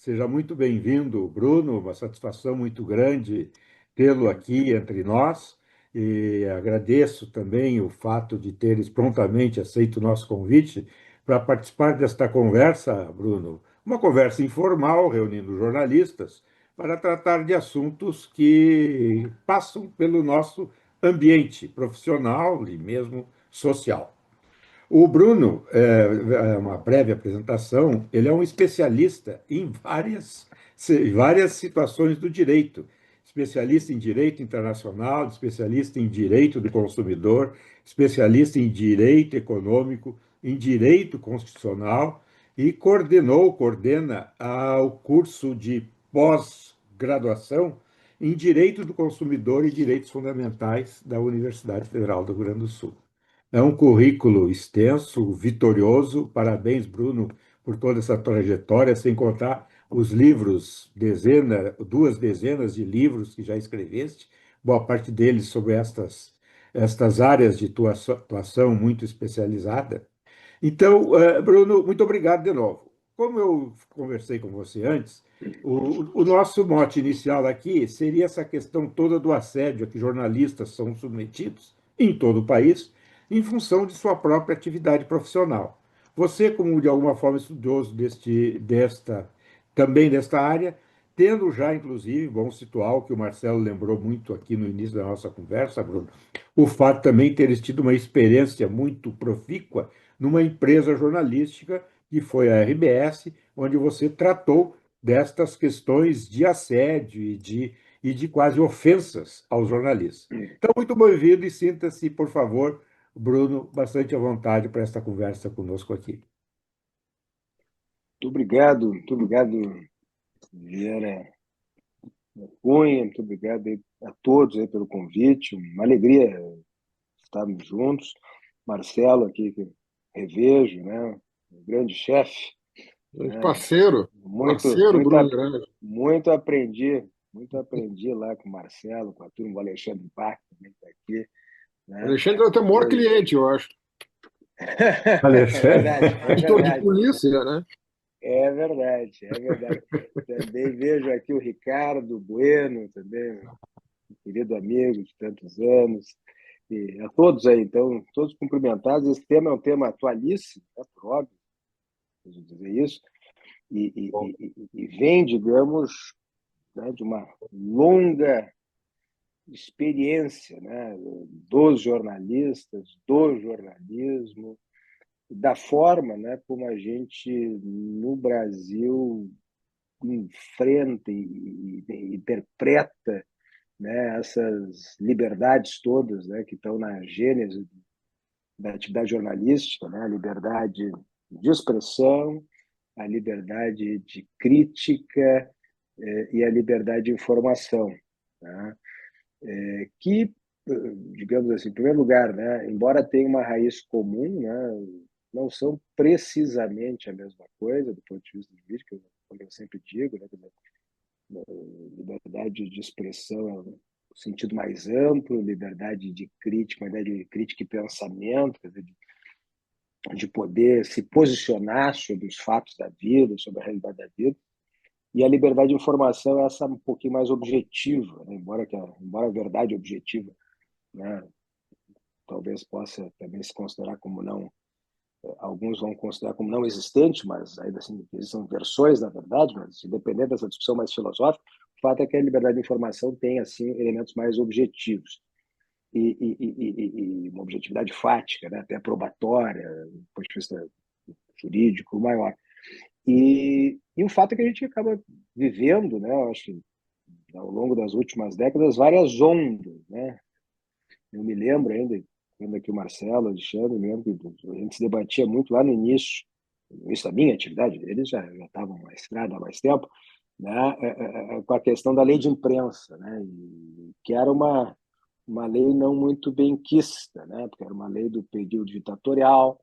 Seja muito bem-vindo, Bruno. Uma satisfação muito grande tê-lo aqui entre nós. E agradeço também o fato de teres prontamente aceito o nosso convite para participar desta conversa, Bruno. Uma conversa informal, reunindo jornalistas, para tratar de assuntos que passam pelo nosso ambiente profissional e mesmo social. O Bruno, uma breve apresentação, ele é um especialista em várias situações do direito. Especialista em direito internacional, especialista em direito do consumidor, especialista em direito econômico, em direito constitucional e coordena o curso de pós-graduação em direito do consumidor e direitos fundamentais da Universidade Federal do Rio Grande do Sul. É um currículo extenso, vitorioso. Parabéns, Bruno, por toda essa trajetória, sem contar os livros, duas dezenas de livros que já escreveste, boa parte deles sobre estas áreas de tua atuação muito especializada. Então, Bruno, muito obrigado de novo. Como eu conversei com você antes, o nosso mote inicial aqui seria essa questão toda do assédio a que jornalistas são submetidos em todo o país, em função de sua própria atividade profissional. Você, como de alguma forma estudioso também desta área, tendo já, inclusive, vamos situar o que o Marcelo lembrou muito aqui no início da nossa conversa, Bruno, o fato também de teres tido uma experiência muito profícua numa empresa jornalística, que foi a RBS, onde você tratou destas questões de assédio e de quase ofensas aos jornalistas. Então, muito bem-vindo e sinta-se, por favor, Bruno, bastante à vontade para esta conversa conosco aqui. Muito obrigado, Vieira Cunha, muito obrigado aí a todos aí pelo convite, uma alegria estarmos juntos. Marcelo aqui, que revejo, né? Um grande chefe, Grande né? parceiro, Muito, parceiro muito, Bruno Grande. muito aprendi lá com o Marcelo, com a turma, o Alexandre Bach também está aqui, né? Alexandre é o teu maior Foi... cliente, eu acho. É verdade, é Editor de verdade. polícia, né? É verdade, é verdade. Também vejo aqui o Ricardo Bueno, também, um querido amigo de tantos anos, e a todos aí, então, todos cumprimentados. Esse tema é um tema atualíssimo, né, por óbvio, preciso dizer isso, e vem, digamos, né, de uma longa experiência, né, dos jornalistas, do jornalismo, da forma, né, como a gente, no Brasil, enfrenta e interpreta, né, essas liberdades todas, né, que estão na gênese da atividade jornalística, né, a liberdade de expressão, a liberdade de crítica e a liberdade de informação, né, que, digamos assim, em primeiro lugar, né, embora tenha uma raiz comum, né, não são precisamente a mesma coisa do ponto de vista jurídico, como eu sempre digo, né, liberdade de expressão é um sentido mais amplo, liberdade de crítica, liberdade de crítica e pensamento, quer dizer, de poder se posicionar sobre os fatos da vida, sobre a realidade da vida. E a liberdade de informação é essa um pouquinho mais objetiva, né? embora a verdade objetiva, né, talvez possa também se considerar como não, alguns vão considerar como não existente, mas ainda assim existem versões da verdade, mas independente dessa discussão mais filosófica, o fato é que a liberdade de informação tem assim elementos mais objetivos e uma objetividade fática, né, até probatória, do ponto de vista jurídico maior. E o fato é que a gente acaba vivendo, né, eu acho que ao longo das últimas décadas, várias ondas, né? Eu me lembro ainda, vendo aqui o Marcelo, o Alexandre, me lembro que a gente se debatia muito lá no início da minha atividade, eles já estavam na estrada há mais tempo, né, com a questão da lei de imprensa, né, que era uma lei não muito benquista, né, porque era uma lei do período ditatorial,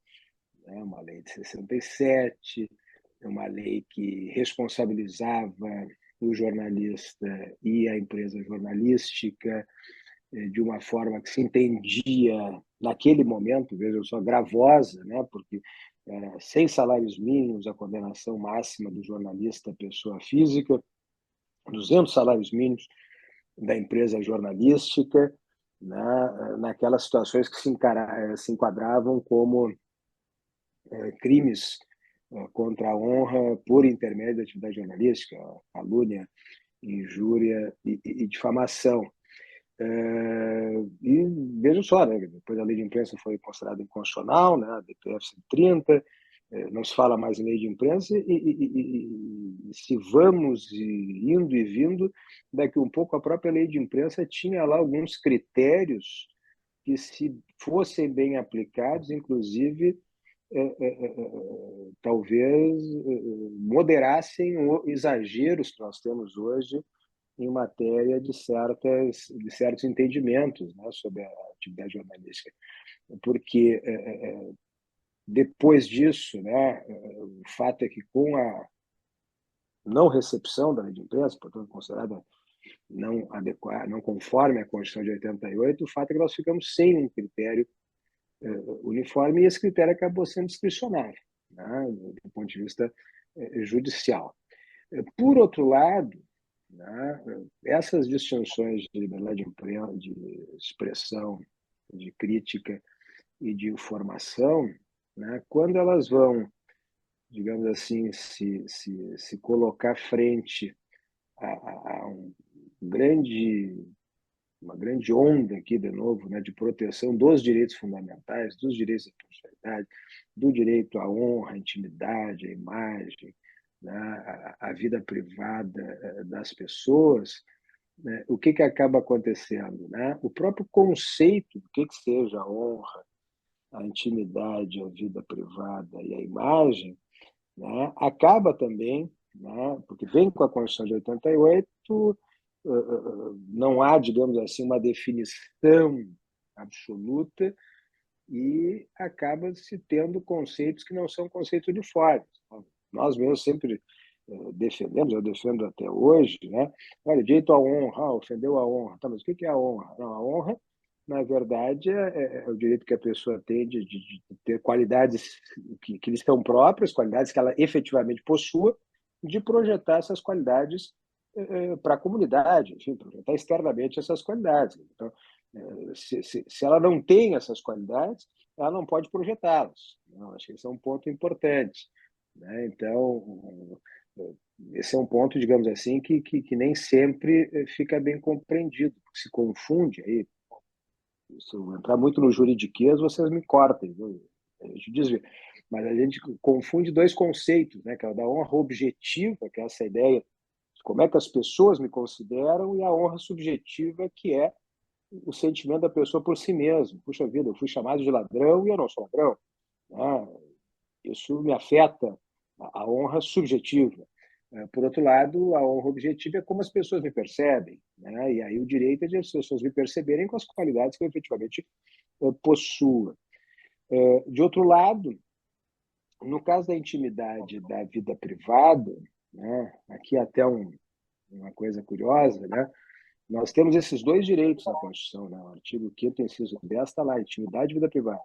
né, uma lei de 67, uma lei que responsabilizava o jornalista e a empresa jornalística de uma forma que se entendia naquele momento, veja só, gravosa, né? Porque sem salários mínimos, a condenação máxima do jornalista pessoa física, 200 salários mínimos da empresa jornalística, né, naquelas situações que se enquadravam como crimes contra a honra por intermédio da atividade jornalística, calúnia, injúria e difamação. E vejam só, né, depois a lei de imprensa foi considerada inconstitucional, né, a DPF 130, não se fala mais em lei de imprensa, e se vamos indo e vindo, daqui um pouco a própria lei de imprensa tinha lá alguns critérios que, se fossem bem aplicados, inclusive, talvez moderassem os exageros que nós temos hoje em matéria de certos entendimentos, né, sobre a atividade jornalística. Porque depois disso, né, o fato é que, com a não recepção da lei de imprensa, portanto considerada não adequada, não conforme à Constituição de 88, o fato é que nós ficamos sem um critério uniforme, e esse critério acabou sendo discricionário, né, do ponto de vista judicial. Por outro lado, né, essas distinções de liberdade de expressão, de crítica e de informação, né, quando elas vão, digamos assim, se colocar frente a uma grande onda aqui, de novo, né, de proteção dos direitos fundamentais, dos direitos à personalidade, do direito à honra, à intimidade, à imagem, né, à vida privada das pessoas, né, o que acaba acontecendo? Né? O próprio conceito do que seja a honra, a intimidade, a vida privada e a imagem, né, acaba também, né, porque vem com a Constituição de 88, não há, digamos assim, uma definição absoluta, e acaba se tendo conceitos que não são conceitos uniformes. Nós mesmos sempre defendemos, eu defendo até hoje, né? Olha, direito à honra, ofendeu a honra. Tá, mas o que é a honra? Não, a honra, na verdade, é o direito que a pessoa tem de ter qualidades que lhe são próprias, qualidades que ela efetivamente possua, de projetar essas qualidades para a comunidade, enfim, projetar externamente essas qualidades. Então, se ela não tem essas qualidades, ela não pode projetá-las. Acho que esse é um ponto importante, né? Então, esse é um ponto, digamos assim, que nem sempre fica bem compreendido, se confunde aí. Se eu entrar muito no juridiquês, vocês me cortem, viu? A gente desvia. Mas a gente confunde dois conceitos, né? Que é o da honra objetiva, que é essa ideia de como é que as pessoas me consideram, e a honra subjetiva, que é o sentimento da pessoa por si mesmo. Puxa vida, eu fui chamado de ladrão e eu não sou ladrão. Né? Isso me afeta a honra subjetiva. Por outro lado, a honra objetiva é como as pessoas me percebem, né? E aí o direito é de as pessoas me perceberem com as qualidades que eu efetivamente possuo. De outro lado, no caso da intimidade da vida privada, né? Aqui até uma coisa curiosa, né? Nós temos esses dois direitos na Constituição, né? O artigo 5º, inciso 10, está lá, intimidade e vida privada.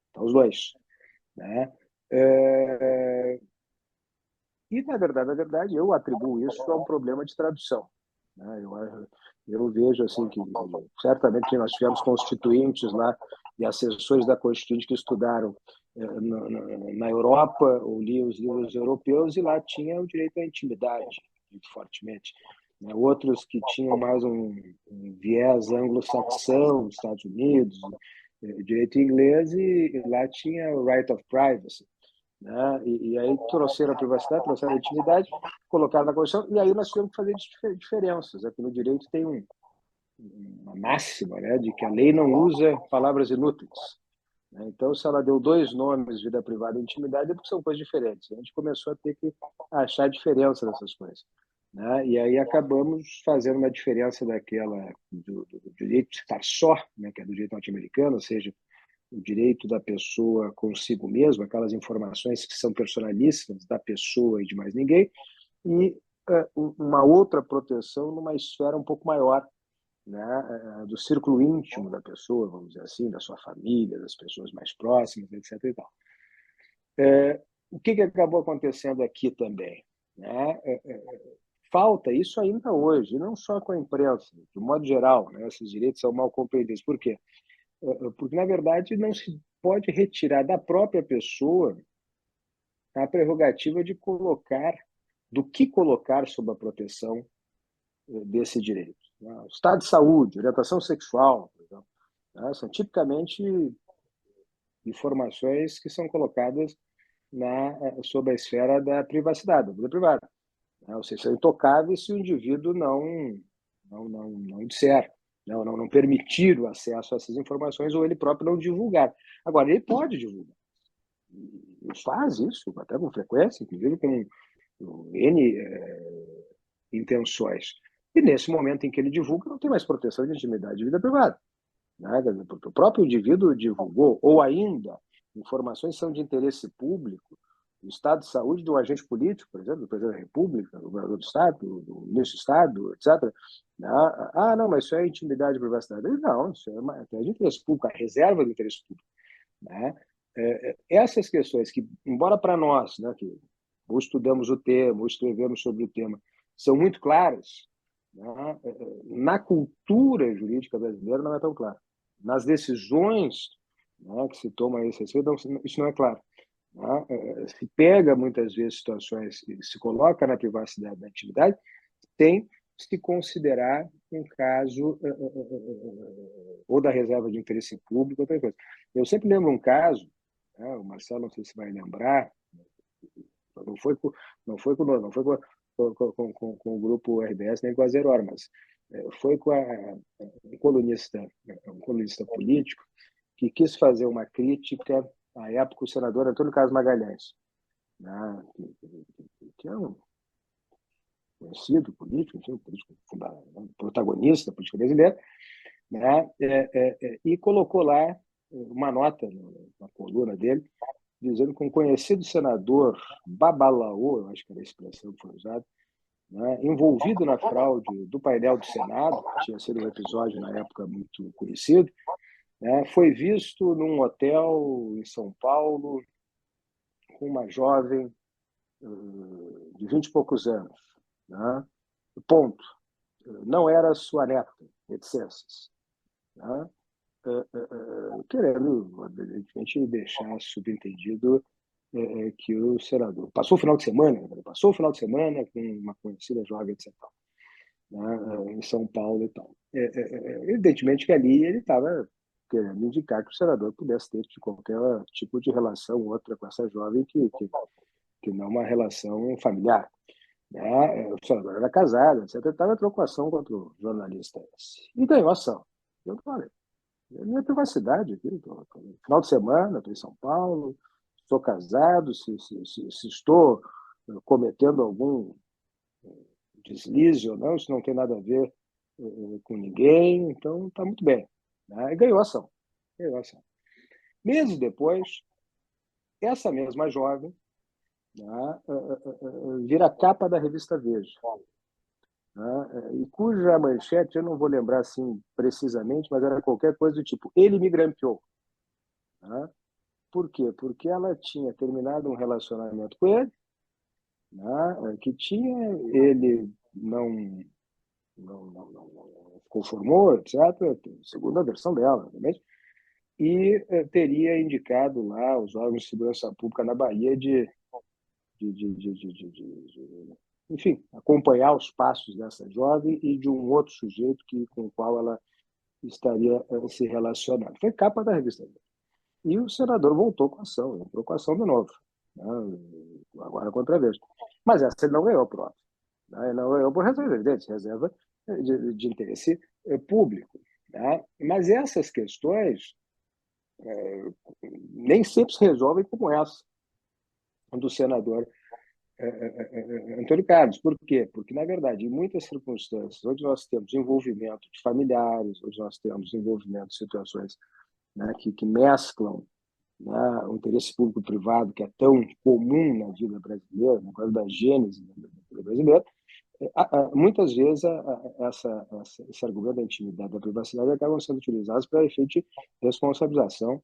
Estão os dois, né? E, na verdade, eu atribuo isso a um problema de tradução, né? Eu vejo assim que, certamente, nós tivemos constituintes lá e assessores da Constituinte que estudaram na Europa, ou liam os livros europeus, e lá tinha o direito à intimidade, muito fortemente. Né? Outros que tinham mais um viés anglo-saxão, Estados Unidos, direito inglês, e lá tinha o right of privacy. Né? E aí trouxeram a privacidade, trouxeram a intimidade, colocaram na Constituição, e aí nós tivemos que fazer diferenças. Aqui no direito tem uma máxima, né, de que a lei não usa palavras inúteis. Né? Então, se ela deu dois nomes, vida privada e intimidade, é porque são coisas diferentes. A gente começou a ter que achar diferença dessas coisas. Né? E aí acabamos fazendo uma diferença daquela do direito de estar só, né, que é do direito norte-americano, ou seja, o direito da pessoa consigo mesmo, aquelas informações que são personalíssimas da pessoa e de mais ninguém, e uma outra proteção numa esfera um pouco maior, né, do círculo íntimo da pessoa, vamos dizer assim, da sua família, das pessoas mais próximas, etc. E tal. O que acabou acontecendo aqui também? Né? Falta isso ainda hoje, não só com a imprensa, de modo geral, né? Esses direitos são mal compreendidos. Por quê? Porque, na verdade, não se pode retirar da própria pessoa a prerrogativa de do que colocar sob a proteção desse direito. Estado de saúde, orientação sexual, por exemplo, né? São tipicamente informações que são colocadas sob a esfera da privacidade, da vida privada. Né? Ou seja, são intocáveis se o indivíduo não disser, não permitir o acesso a essas informações ou ele próprio não divulgar. Agora, ele pode divulgar. E faz isso, até com frequência, inclusive com N intenções. E nesse momento em que ele divulga, não tem mais proteção de intimidade e vida privada. Né? Porque o próprio indivíduo divulgou, ou ainda, informações são de interesse público, o estado de saúde de um agente político, por exemplo, do presidente da República, do governador do Estado, do ministro do Estado, etc. Não, mas isso é intimidade e privacidade. Não, isso é de interesse público, a reserva do interesse público. Né? Essas questões que, embora para nós, né, que ou estudamos o tema, ou escrevemos sobre o tema, são muito claras, né? Na cultura jurídica brasileira não é tão claro. Nas decisões, né, que se tomam a esse respeito, isso não é claro. Né? Se pega muitas vezes situações e se coloca na privacidade da intimidade sem se considerar um caso ou da reserva de interesse público, outra coisa. Eu sempre lembro um caso, né, o Marcelo não sei se vai lembrar, não foi com o grupo RBS nem com a Zero Hora, mas foi com um colunista político que quis fazer uma crítica à época o senador Antônio Carlos Magalhães, né, que é um conhecido político, enfim, político protagonista da política brasileira, né, e colocou lá uma nota na coluna dele, dizendo que um conhecido senador Babalaô, eu acho que era a expressão que foi usada, né, envolvido na fraude do painel do Senado, que tinha sido um episódio na época muito conhecido, né, foi visto num hotel em São Paulo com uma jovem de 20 e poucos anos. Né? Ponto. Não era sua neta, etc. Né? Querendo, evidentemente, deixar subentendido que o senador passou o final de semana com uma conhecida jovem, etc. Né, em São Paulo e tal. Evidentemente que ali ele estava querendo indicar que o senador pudesse ter qualquer tipo de relação outra com essa jovem que não uma relação familiar. Né? O senador era casado, etc. Estava trocou ação contra o jornalista esse. E ganhou ação. Eu falei, é minha privacidade aqui. Final de semana, estou em São Paulo, estou casado, se estou cometendo algum deslize ou não, isso não tem nada a ver com ninguém, então está muito bem. Né? E ganhou ação. Ganhou ação. Meses depois, essa mesma jovem, né, vira capa da revista Veja. Né, e cuja manchete, eu não vou lembrar assim precisamente, mas era qualquer coisa do tipo, ele me grampeou. Né? Por quê? Porque ela tinha terminado um relacionamento com ele, né, que tinha, ele não conformou, etc., segundo a versão dela, obviamente, e teria indicado lá os órgãos de segurança pública na Bahia enfim, acompanhar os passos dessa jovem e de um outro sujeito com o qual ela estaria se relacionando. Foi capa da revista. E o senador voltou com a ação, entrou com a ação de novo, né? Agora contra a Veja. Mas essa ele não ganhou prova. Né? Ele não ganhou por razões evidentes, reserva de interesse público. Né? Mas essas questões nem sempre se resolvem como essa do senador Antônio Carlos. Por quê? Porque, na verdade, em muitas circunstâncias, onde nós temos envolvimento de familiares, onde nós temos envolvimento de situações, né, que mesclam, né, o interesse público-privado, que é tão comum na vida brasileira, na coisa da gênese da vida brasileira, muitas vezes esse argumento da intimidade, da privacidade, acabam sendo utilizados para efeito de responsabilização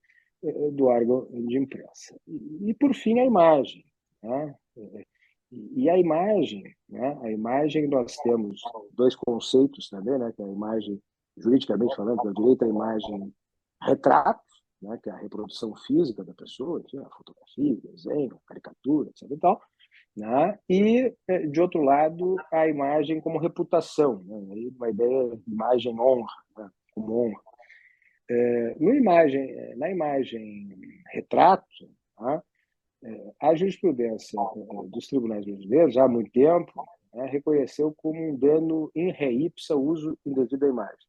do órgão de imprensa. E por fim, a imagem. Né? E a imagem, né? A imagem, nós temos dois conceitos também, né? Que é a imagem, juridicamente falando, que é o direito à imagem retrato, né? Que é a reprodução física da pessoa, enfim, a fotografia, desenho, caricatura, etc. E tal, né? E, de outro lado, a imagem como reputação, né? Aí uma ideia de imagem honra, né? Como honra. Na imagem retrato, tá? A jurisprudência dos tribunais brasileiros, já há muito tempo, né, reconheceu como um dano in re ipsa o uso indevido da imagem.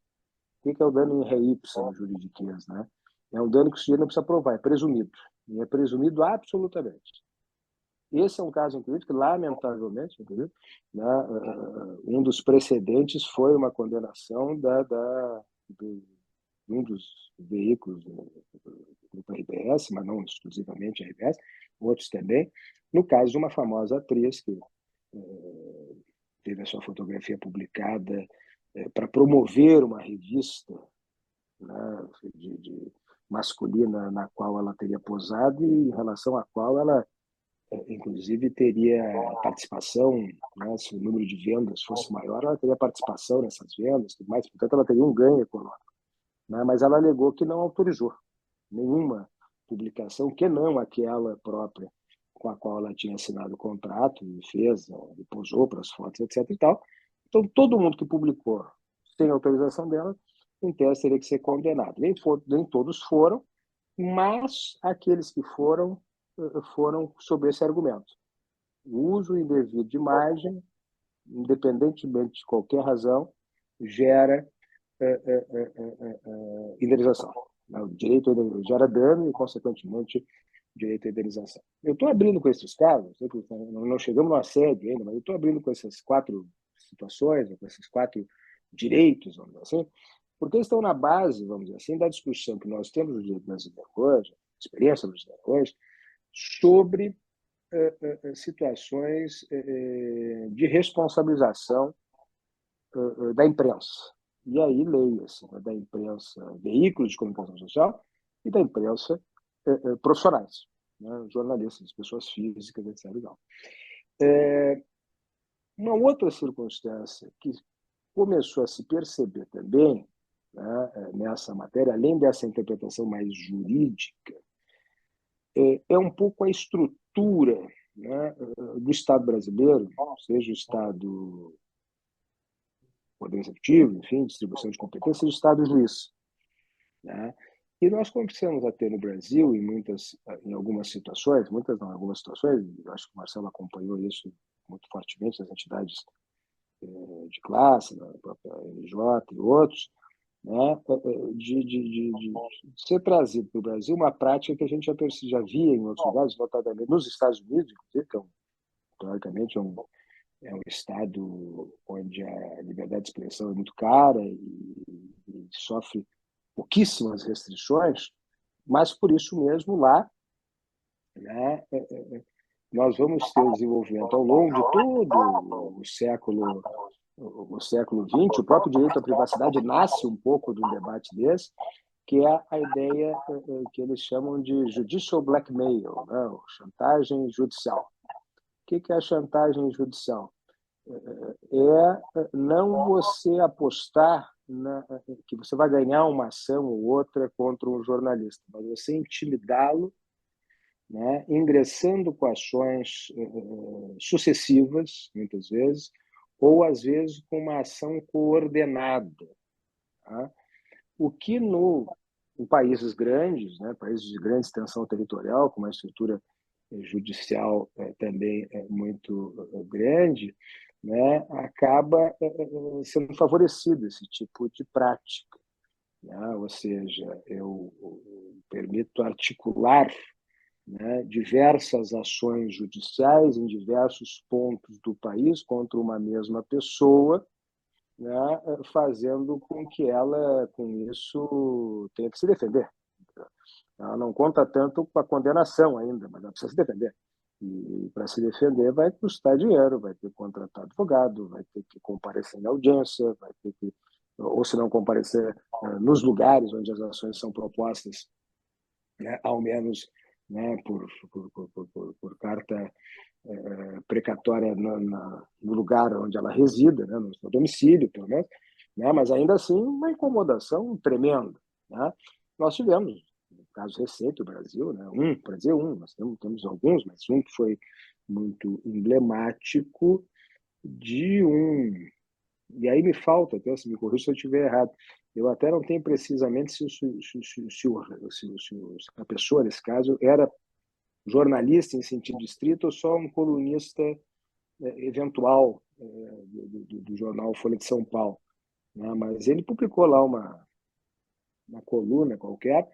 O que é o dano in re ipsa no juridiquês? Né? É um dano que o sujeito não precisa provar, é presumido. E é presumido absolutamente. Esse é um caso, inclusive, que, lamentavelmente, inclusive, né, um dos precedentes foi uma condenação de um dos veículos do grupo RBS, mas não exclusivamente a RBS, outros também, no caso de uma famosa atriz que teve a sua fotografia publicada para promover uma revista, né, masculina na qual ela teria posado e em relação à qual ela inclusive teria participação, né, se o número de vendas fosse maior, ela teria participação nessas vendas, tudo mais, portanto ela teria um ganho econômico, né, mas ela alegou que não autorizou nenhuma publicação que não aquela própria com a qual ela tinha assinado o contrato e fez, e posou para as fotos, etc. e tal. Então todo mundo que publicou sem autorização dela, em tese, teria que ser condenado. Nem todos foram, mas aqueles que foram sob esse argumento. O uso indevido de imagem, independentemente de qualquer razão, gera indenização. O direito gera dano e, consequentemente, direito à indenização. Eu estou abrindo com esses casos, não chegamos no assédio ainda, mas eu estou abrindo com essas 4 situações, com esses 4 direitos, vamos dizer assim, porque eles estão na base, vamos dizer assim, da discussão que nós temos no direito brasileiro hoje, experiência brasileira hoje, sobre situações de responsabilização da imprensa. E aí, leia-se, né, da imprensa, veículos de comunicação social e da imprensa profissionais, né, jornalistas, pessoas físicas, etc. Uma outra circunstância que começou a se perceber também, né, nessa matéria, além dessa interpretação mais jurídica, é um pouco a estrutura, né, do Estado brasileiro, seja o Estado Poder Executivo, enfim, distribuição de competências, seja o Estado juiz. Né? E nós começamos a ter no Brasil, em algumas situações, muitas não, algumas situações, acho que o Marcelo acompanhou isso muito fortemente nas entidades de classe, na própria NJ e outros, né, de ser trazido para o Brasil uma prática que a gente já via em outros lugares, notadamente nos Estados Unidos, inclusive, que teoricamente é um estado onde a liberdade de expressão é muito cara e sofre pouquíssimas restrições, mas por isso mesmo lá, né, nós vamos ter o desenvolvimento ao longo de todo o século XX, o próprio direito à privacidade nasce um pouco de um debate desse, que é a ideia que eles chamam de judicial blackmail, né? Chantagem judicial. O que é a chantagem judicial? É não você apostar que você vai ganhar uma ação ou outra contra um jornalista, mas você intimidá-lo, né, ingressando com ações sucessivas, muitas vezes, ou às vezes com uma ação coordenada. Tá? O que em países grandes, né, países de grande extensão territorial, com uma estrutura judicial também muito grande, né, acaba sendo favorecido esse tipo de prática. Né? Ou seja, eu permito articular, né, diversas ações judiciais em diversos pontos do país contra uma mesma pessoa, né, fazendo com que ela, com isso, tenha que se defender. Ela não conta tanto com a condenação ainda, mas ela precisa se defender. E para se defender vai custar dinheiro, vai ter que contratar advogado, vai ter que comparecer em audiência, vai ter que, ou se não comparecer nos lugares onde as ações são propostas, né, ao menos, né, por carta precatória no lugar onde ela resida, né, no seu domicílio, pelo menos, né, mas ainda assim uma incomodação tremenda. Né? Nós tivemos um caso recente do Brasil, né, para dizer nós temos alguns, mas um que foi muito emblemático de e aí me falta, até se me corrija se eu estiver errado, eu até não tenho precisamente se a pessoa, nesse caso, era jornalista em sentido estrito ou só um colunista eventual do jornal Folha de São Paulo. Né? Mas ele publicou lá uma coluna qualquer,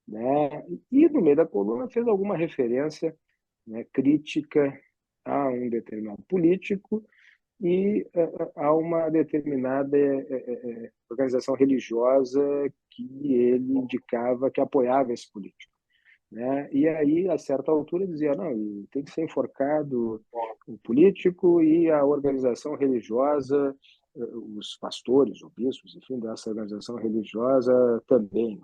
né? E no meio da coluna fez alguma referência, né, crítica a um determinado político e a uma determinada organização religiosa que ele indicava que apoiava esse político. Né? E aí, a certa altura, dizia, não, tem que ser enforcado o político e a organização religiosa, os pastores, os bispos, enfim, dessa organização religiosa também.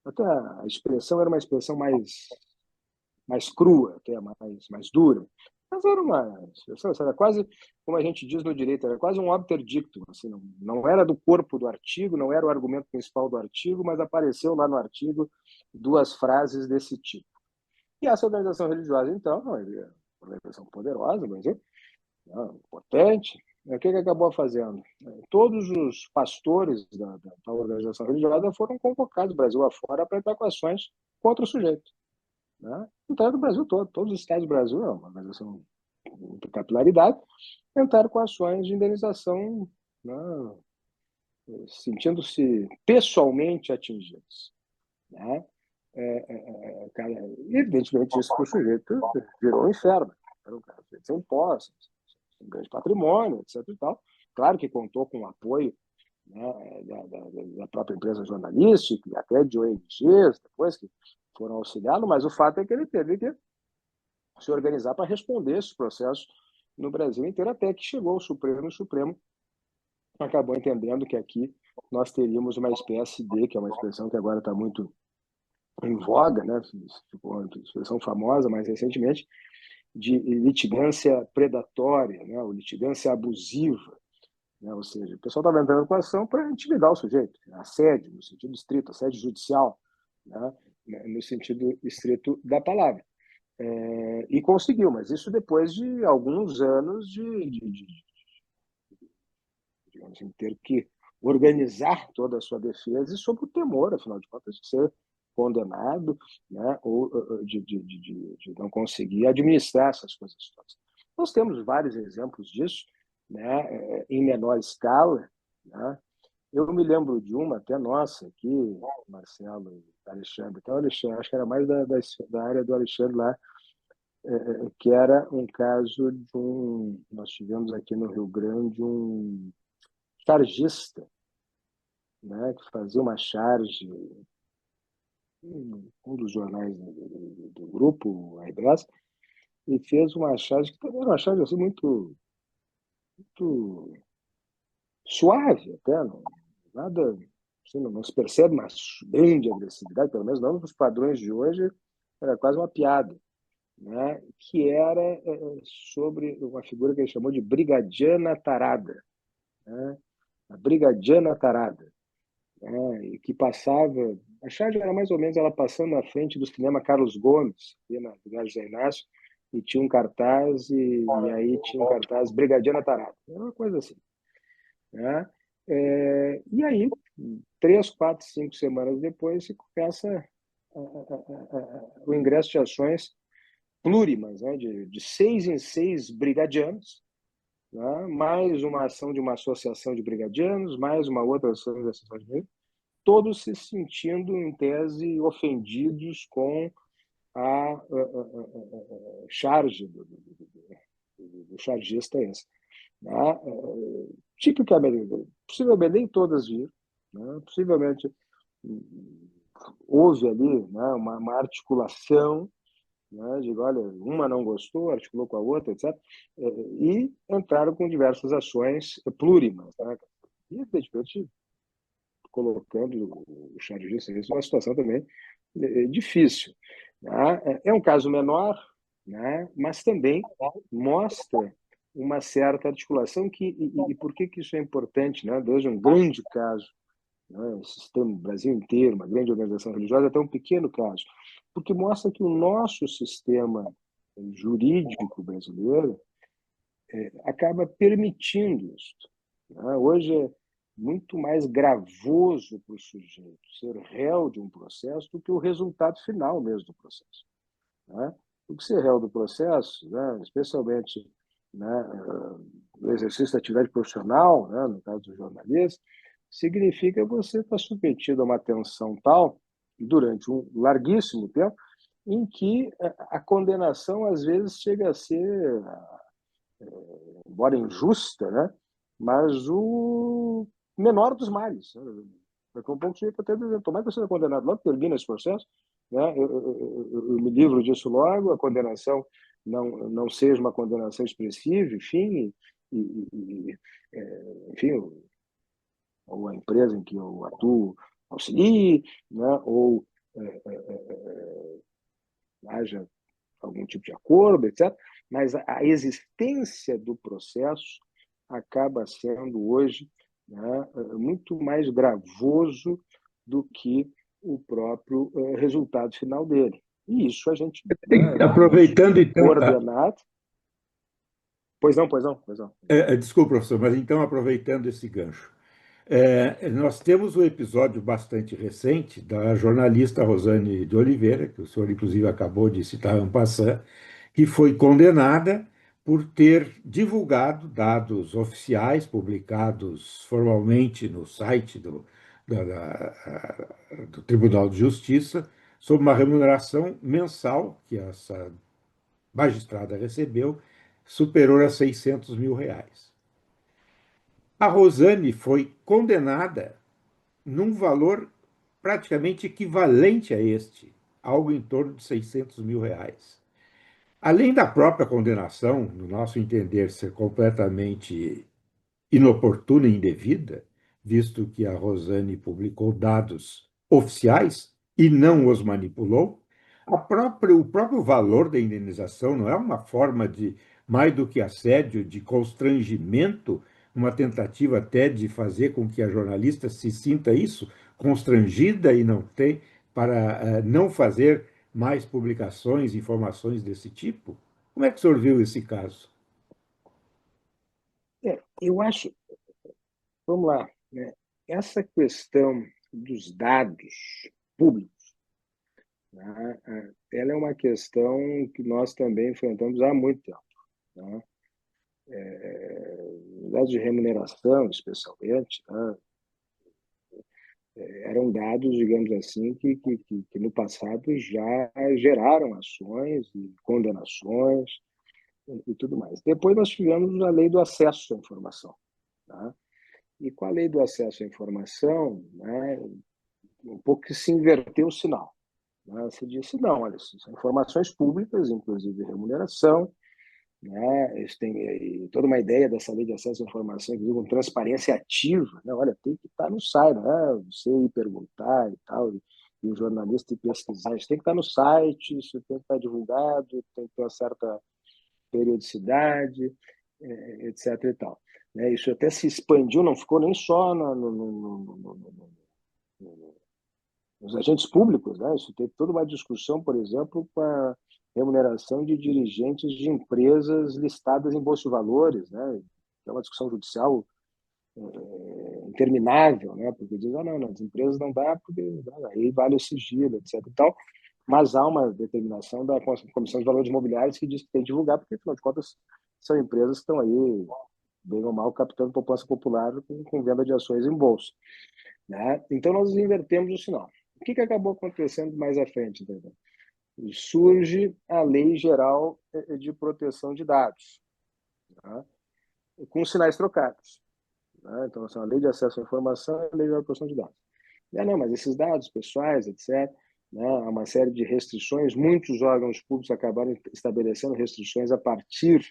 Até a expressão era uma expressão mais crua, até mais dura. Mas era uma expressão, era quase, como a gente diz no direito, era quase um obter dictum. Assim, não era do corpo do artigo, não era o argumento principal do artigo, mas apareceu lá no artigo duas frases desse tipo. E essa organização religiosa, então, é uma organização poderosa, por exemplo, potente, o que acabou fazendo? Todos os pastores da organização religiosa foram convocados, Brasil afora, para entrar com ações contra o sujeito. Né? Entraram no Brasil todo, todos os estados do Brasil, é uma organização de capilaridade, entraram com ações de indenização, né, sentindo-se pessoalmente atingidos. Né? Cara, evidentemente, isso para o sujeito virou um inferno. Era um cara sem impostos, um grande patrimônio, etc. E tal. Claro que contou com o apoio, né, da própria empresa jornalística e até de ONGs, depois que foram auxiliá-lo, mas o fato é que ele teve que se organizar para responder esse processo no Brasil inteiro, até que chegou ao Supremo, e o Supremo acabou entendendo que aqui nós teríamos uma espécie de, que é uma expressão que agora está muito em voga, né, ficou uma expressão famosa mais recentemente, de litigância predatória, né, ou litigância abusiva. Né, ou seja, o pessoal estava entrando com a ação para intimidar o sujeito, assédio, no sentido estrito, assédio judicial, né, no sentido estrito da palavra. E conseguiu, mas isso depois de alguns anos digamos assim, ter que organizar toda a sua defesa e sob o temor, afinal de contas, de ser condenado, né, ou de não conseguir administrar essas coisas todas. Nós temos vários exemplos disso, né, em menor escala. Né? Eu me lembro de uma, até nossa, aqui, Marcelo, Alexandre, até o Alexandre, acho que era mais da área do Alexandre lá, que era um caso nós tivemos aqui no Rio Grande um chargista, né, que fazia uma charge, um dos jornais do grupo, a RBS, e fez uma charge que também era uma charge assim, muito suave, até, nada, assim, não se percebe uma grande agressividade, pelo menos não nos padrões de hoje, era quase uma piada. Né, que era sobre uma figura que ele chamou de brigadiana tarada. Né, a brigadiana tarada. Né, e que passava... A charge era mais ou menos ela passando na frente do cinema Carlos Gomes, aqui na Cidade José Inácio, e tinha um cartaz, e aí tinha um cartaz brigadiana tarada. Era uma coisa assim. Né? E aí, 3, 4, 5 semanas depois, se começa o ingresso de ações plurimas, né, de 6 em 6 brigadianos, né, mais uma ação de uma associação de brigadianos, mais uma outra ação de associação de brigadianos, todos se sentindo, em tese, ofendidos com a charge do chargista esse. Né? Tipicamente, possivelmente nem todas viram, né? Possivelmente houve ali, né, uma articulação, né, digo, olha, uma não gostou, articulou com a outra, etc. E entraram com diversas ações plurimas. Né? E, evidentemente, colocando o chargista em uma situação também difícil. Né? É um caso menor, né? Mas também mostra uma certa articulação e por que isso é importante, né? Desde um grande caso, né? O sistema Brasil inteiro, uma grande organização religiosa, até um pequeno caso, porque mostra que o nosso sistema jurídico brasileiro acaba permitindo isso. Né? Hoje é muito mais gravoso para o sujeito ser réu de um processo do que o resultado final mesmo do processo. Né? Porque ser réu do processo, né, especialmente, né, no exercício da atividade profissional, né, no caso do jornalista, significa você estar submetido a uma tensão tal, durante um larguíssimo tempo, em que a condenação, às vezes, chega a ser, embora injusta, né, mas o menor dos males. Né? Daqui a um pouco o sujeito até dizer, tomara que você seja condenado logo, termina esse processo, né? Eu me livro disso logo, a condenação não seja uma condenação expressiva, enfim, enfim, ou a empresa em que eu atuo auxilie, né? Ou haja algum tipo de acordo, etc. Mas a existência do processo acaba sendo hoje, né, muito mais gravoso do que o próprio resultado final dele. E isso a gente, né, isso Aproveitando, então, coordenado. Pois não, pois não, pois não. desculpa, professor, mas então, aproveitando esse gancho, nós temos um episódio bastante recente da jornalista Rosane de Oliveira, que o senhor, inclusive, acabou de citar en passant, que foi condenada por ter divulgado dados oficiais, publicados formalmente no site do Tribunal de Justiça, sobre uma remuneração mensal que essa magistrada recebeu, superior a R$ 600 mil. A Rosane foi condenada num valor praticamente equivalente a este, algo em torno de R$ 600 mil. Além da própria condenação, no nosso entender, ser completamente inoportuna e indevida, visto que a Rosane publicou dados oficiais e não os manipulou, o próprio valor da indenização não é uma forma de, mais do que assédio, de constrangimento, uma tentativa até de fazer com que a jornalista se sinta isso, constrangida e não tem, para não fazer mais publicações, informações desse tipo? Como é que o senhor viu esse caso? Eu acho, vamos lá, né, essa questão dos dados públicos, né, ela é uma questão que nós também enfrentamos há muito tempo. Né? Dados de remuneração, especialmente, né, eram dados, digamos assim, que no passado já geraram ações e condenações e tudo mais. Depois nós tivemos a lei do acesso à informação. Tá? E com a lei do acesso à informação, né, um pouco que se inverteu o sinal. Né? Se disse, não, olha, são informações públicas, inclusive remuneração, né? Eles têm toda uma ideia dessa lei de acesso à informação, inclusive com transparência ativa, né? Olha, tem que estar no site, né? Você ir perguntar e tal, e o jornalista ir pesquisar, isso tem que estar no site, isso tem que estar divulgado, tem que ter uma certa periodicidade, etc. e tal. Né? Isso até se expandiu, não ficou nem só nos agentes públicos, né? Isso teve toda uma discussão, por exemplo, com a remuneração de dirigentes de empresas listadas em bolsa de valores, né? É uma discussão judicial interminável, né? Porque diz, ah, não, as empresas não dá, porque aí vale o sigilo, etc. E tal. Mas há uma determinação da Comissão de Valores Imobiliários que diz que tem que divulgar, porque, afinal de contas, são empresas que estão aí, bem ou mal, captando poupança popular com venda de ações em bolsa. Né? Então, nós invertemos o sinal. O que acabou acontecendo mais à frente? Entendeu? Surge a Lei Geral de Proteção de Dados, né? Com sinais trocados. Né? Então, assim, a Lei de Acesso à Informação e a Lei Geral de Proteção de Dados. Não, mas esses dados pessoais, etc., né, há uma série de restrições, muitos órgãos públicos acabaram estabelecendo restrições a partir,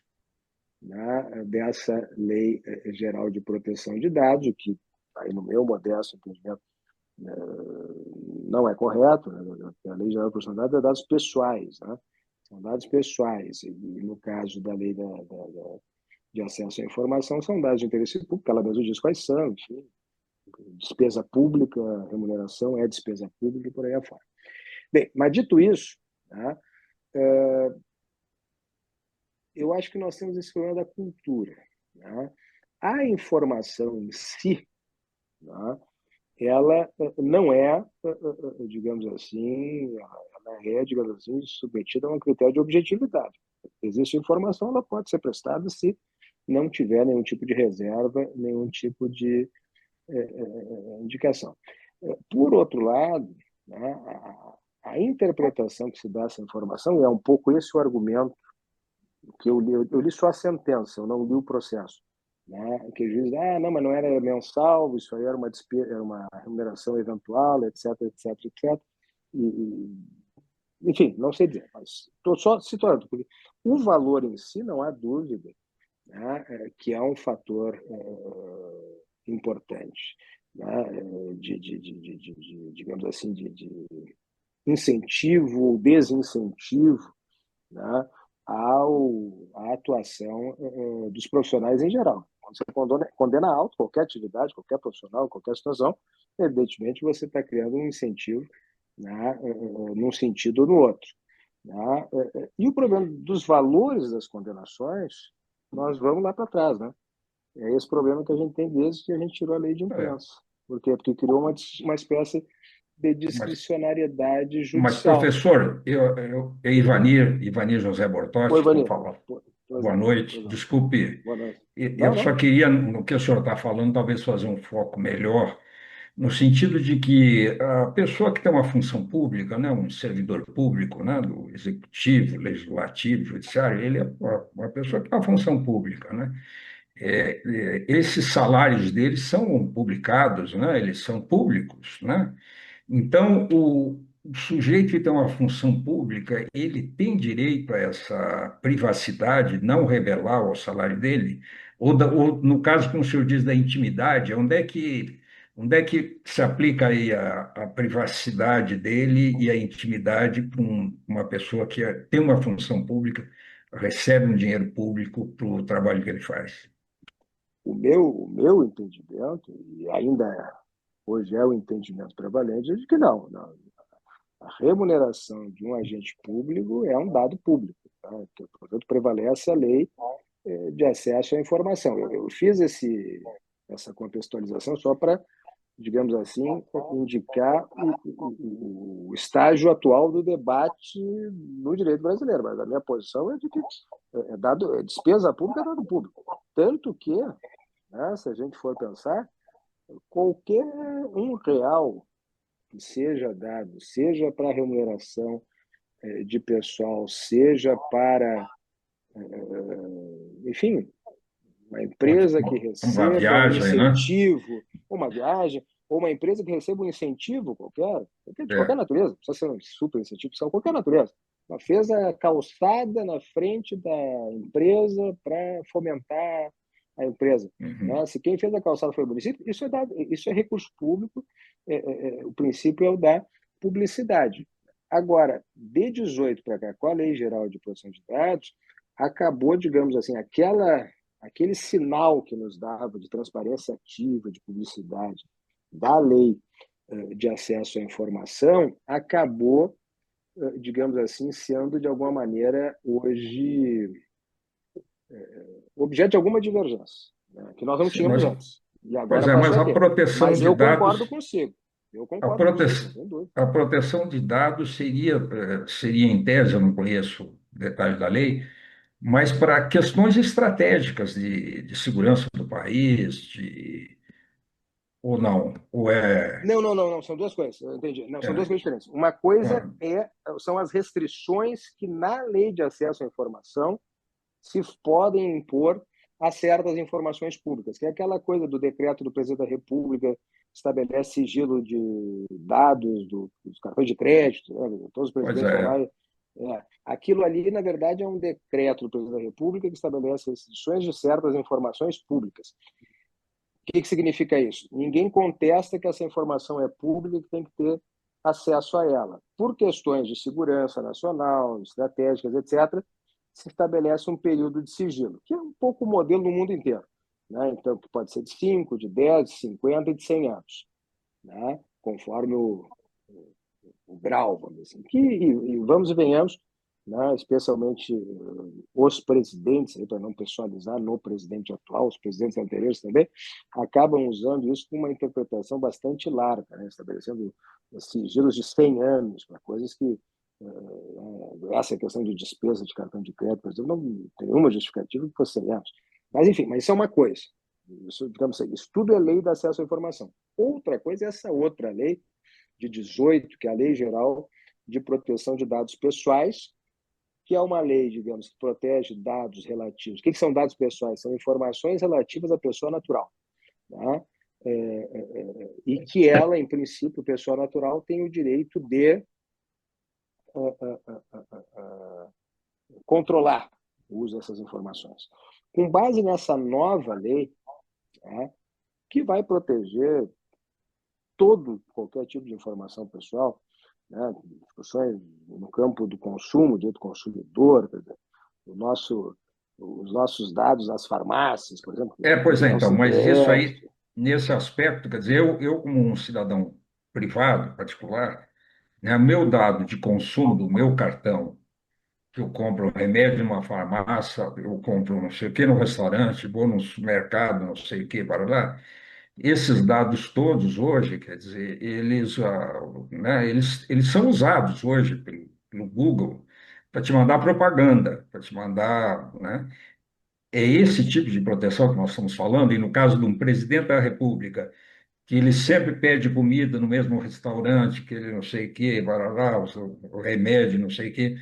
né, dessa Lei Geral de Proteção de Dados, que, aí no meu modesto entendimento, Não é correto, né? A Lei Geral de Proteção de Dados é dados pessoais, né? São dados pessoais. E no caso da Lei de Acesso à Informação, são dados de interesse público, ela mesmo diz quais são, enfim, despesa pública, remuneração é despesa pública e por aí afora. Bem, mas dito isso, né, eu acho que nós temos esse problema da cultura. Né? A informação em si, né, ela não é, digamos assim, ela é, digamos assim, submetida a um critério de objetividade. Existe informação, ela pode ser prestada se não tiver nenhum tipo de reserva, nenhum tipo de indicação. Por outro lado, né, a interpretação que se dá essa informação, e é um pouco esse o argumento que eu li só a sentença, eu não li o processo, né? Que o juiz diz, não, mas não era mensal, isso aí era uma remuneração eventual, etc, etc, etc. Enfim, não sei dizer, mas estou só situando, porque o valor em si, não há dúvida, né, que é um fator importante, né, digamos assim, de incentivo ou desincentivo, né, à atuação dos profissionais em geral. Quando você condena alto qualquer atividade, qualquer profissional, qualquer situação, evidentemente você está criando um incentivo, né, num sentido ou no outro. Né? E o problema dos valores das condenações, nós vamos lá para trás. Né? É esse problema que a gente tem desde que a gente tirou a lei de É, imprensa. Por quê? Porque criou uma espécie de mas, discricionariedade mas, judicial. professor, é Ivanir José Oi, Bortotti, que Vani. fala. Pois Boa não, noite. pois não. Desculpe, Boa noite. eu Não, só não. queria, no que o senhor está falando, talvez fazer um foco melhor, no sentido de que a pessoa que tem uma função pública, né, um servidor público, né, do executivo, legislativo, judiciário, ele é uma pessoa que tem uma função pública, né? Esses salários deles são publicados, né? Eles são públicos, né? Então, o sujeito que tem uma função pública, ele tem direito a essa privacidade, não revelar o salário dele, ou no caso, como o senhor diz, da intimidade, onde é que se aplica aí a privacidade dele e a intimidade para uma pessoa que tem uma função pública, recebe um dinheiro público para o trabalho que ele faz? O meu entendimento, e ainda hoje é o entendimento prevalente, é de que não. A remuneração de um agente público é um dado público. Tá? Que, portanto, prevalece a lei de acesso à informação. Eu fiz essa contextualização só para, digamos assim, indicar o estágio atual do debate no direito brasileiro. Mas a minha posição é de que despesa pública é dado público. Tanto que, né, se a gente for pensar, qualquer R$ 1 que seja dado, seja para remuneração de pessoal, seja para, enfim, uma Uma, empresa que uma receba um viagem, né? incentivo, uma viagem, ou uma empresa que receba um incentivo qualquer, de qualquer É. natureza, precisa ser um super incentivo, de qualquer natureza. Ela fez a calçada na frente da empresa para fomentar a empresa. Uhum. Né? Se quem fez a calçada foi o município, isso é recurso público, o princípio é o da publicidade. Agora, de 18 para cá, com a Lei Geral de Proteção de Dados, acabou, digamos assim, aquele sinal que nos dava de transparência ativa, de publicidade da lei de acesso à informação, acabou, digamos assim, sendo de alguma maneira hoje objeto de alguma divergência, né, que nós não Sim, tínhamos antes. E pois agora é, passou mas a a ter. proteção Mas de eu concordo dados, consigo. Eu a, concordo prote, consigo, não tem dúvida. a proteção de dados seria em tese, eu não conheço detalhes da lei, mas para questões estratégicas de segurança do país, ou não, ou é, Não. São duas coisas. Eu entendi. Não, são duas é, coisas diferentes. Uma coisa ah, são as restrições que na lei de acesso à informação se podem impor a certas informações públicas, que é aquela coisa do decreto do presidente da República que estabelece sigilo de dados dos cartões de crédito, né? Todos os pois presidentes vão lá. é, Aquilo ali, na verdade, é um decreto do presidente da República que estabelece restrições de certas informações públicas. que significa isso? Ninguém contesta que essa informação é pública e que tem que ter acesso a ela. Por questões de segurança nacional, estratégicas, etc., se estabelece um período de sigilo, que é um pouco o modelo no mundo inteiro. Né? Então, que pode ser de 5, de 10, de 50 e de 100 anos, né? Conforme o grau, vamos dizer assim. E vamos e venhamos, né? Especialmente os presidentes, para não pessoalizar no presidente atual, os presidentes anteriores também, acabam usando isso com uma interpretação bastante larga, né? Estabelecendo sigilos de 100 anos para coisas que essa questão de despesa de cartão de crédito, por exemplo, não tem nenhuma justificativa que fosse 100 anos. Mas, enfim, mas isso é uma coisa. Isso, digamos assim, isso tudo é lei de acesso à informação. Outra coisa é essa outra lei de 18, que é a Lei Geral de Proteção de Dados Pessoais, que é uma lei, digamos, que protege dados relativos. O que são dados pessoais? São informações relativas à pessoa natural. Tá? E que ela, em princípio, pessoa natural, tem o direito de controlar o uso dessas informações. Com base nessa nova lei, tá, que vai proteger qualquer tipo de informação pessoal, né, discussões no campo do consumo, direito do consumidor, os nossos dados nas farmácias, por exemplo, Pois é, é o então, mas isso CPF. aí, nesse aspecto, quer dizer, eu como um cidadão privado, particular, né, meu dado de consumo do meu cartão, que eu compro remédio numa farmácia, eu compro não sei o que no restaurante, vou no supermercado, não sei o que, para lá, esses dados todos hoje, quer dizer, eles são usados hoje pelo Google para te mandar propaganda, para te mandar, né? É esse tipo de proteção que nós estamos falando, e no caso de um presidente da República, que ele sempre pede comida no mesmo restaurante, que ele não sei o quê, barará, o remédio, não sei o quê,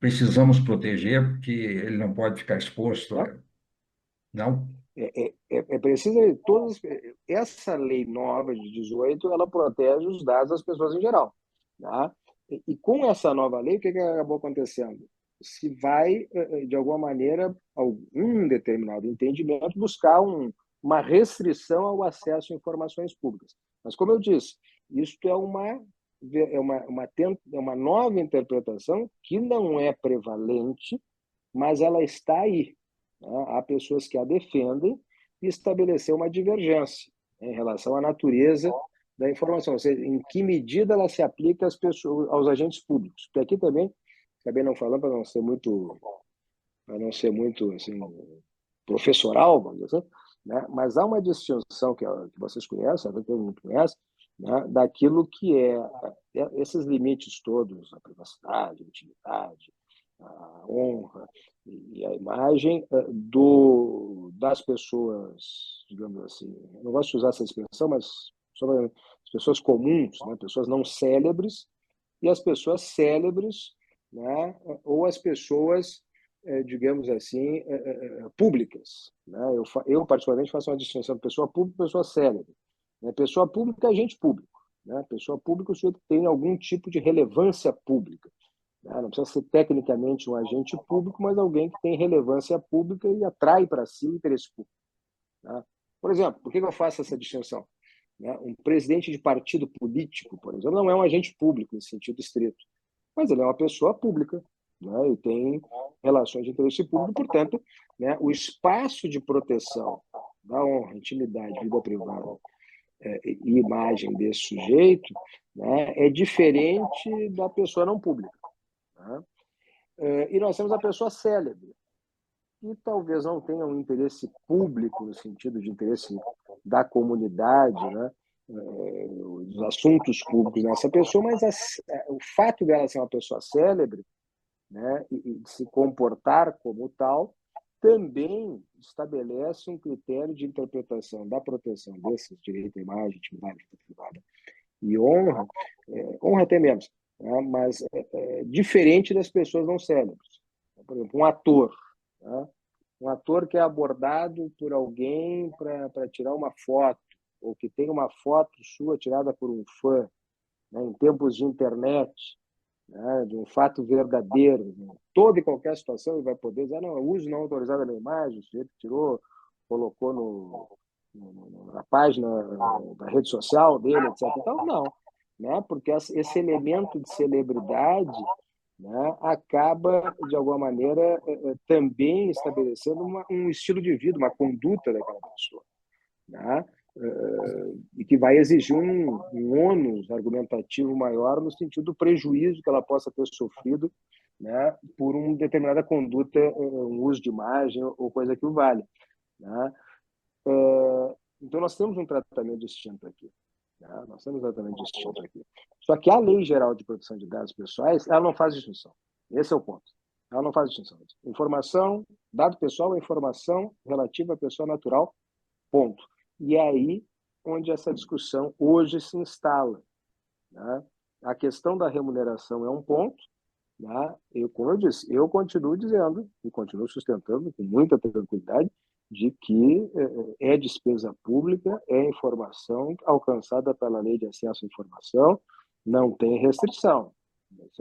precisamos proteger, porque ele não pode ficar exposto, Não? não? É preciso todas essa lei nova de 18, ela protege os dados das pessoas em geral, tá? E com essa nova lei, o que acabou acontecendo? Se vai, de alguma maneira, algum determinado entendimento, buscar uma restrição ao acesso a informações públicas. Mas, como eu disse, isto é uma nova interpretação que não é prevalente, mas ela está aí. Né? Há pessoas que a defendem e estabeleceu uma divergência, né, em relação à natureza da informação, ou seja, em que medida ela se aplica às pessoas, aos agentes públicos. Porque aqui também, acabei não falando para não ser muito assim, professoral, vamos dizer assim, né? Mas há uma distinção que vocês conhecem, que todo mundo conhece, né? Daquilo que esses limites todos, a privacidade, a intimidade, a honra e a imagem das pessoas, digamos assim, eu não gosto de usar essa expressão, mas sobre as pessoas comuns, né? Pessoas não célebres, e as pessoas célebres, né? Ou as pessoas, digamos assim, públicas. Né? Eu, particularmente, faço uma distinção de pessoa pública e pessoa célebre. Né? Pessoa pública é agente público. Né? Pessoa pública é o sujeito que tem algum tipo de relevância pública. Né? Não precisa ser tecnicamente um agente público, mas alguém que tem relevância pública e atrai para si o interesse público. Né? Por exemplo, por que eu faço essa distinção? Né? Um presidente de partido político, por exemplo, não é um agente público em sentido estrito, mas ele é uma pessoa pública, né? E tem relações de interesse público, portanto, né, o espaço de proteção da honra, intimidade, vida privada e imagem desse sujeito, né, é diferente da pessoa não pública. Né? E nós temos a pessoa célebre, que talvez não tenha um interesse público, no sentido de interesse da comunidade, né? Os assuntos públicos dessa pessoa, mas o fato dela ser uma pessoa célebre, né, e de se comportar como tal, também estabelece um critério de interpretação da proteção desses direitos à imagem, intimidade, vida privada e honra, honra até menos, né, mas diferente das pessoas não célebres. Por exemplo, um ator, né, um ator que é abordado por alguém para tirar uma foto, ou que tem uma foto sua tirada por um fã, né, em tempos de internet, né, de um fato verdadeiro. Né? Toda e qualquer situação ele vai poder dizer, não, eu uso não autorizado da minha imagem, o sujeito tirou, colocou na página da rede social dele, etc. Então, não, né? Porque esse elemento de celebridade, né, acaba, de alguma maneira, também estabelecendo um estilo de vida, uma conduta daquela pessoa, né? E que vai exigir um ônus argumentativo maior no sentido do prejuízo que ela possa ter sofrido, né, por uma determinada conduta, um uso de imagem ou coisa que o vale, né? Então, nós temos um tratamento distinto aqui. Né? Nós temos um tratamento distinto aqui. Só que a Lei Geral de Proteção de Dados Pessoais, ela não faz distinção. Esse é o ponto. Ela não faz distinção. Informação, dado pessoal é informação relativa à pessoa natural, ponto. E é aí onde essa discussão hoje se instala. Né? A questão da remuneração é um ponto. Né? Como eu disse, eu continuo dizendo e continuo sustentando com muita tranquilidade de que é despesa pública, é informação alcançada pela Lei de Acesso à Informação, não tem restrição,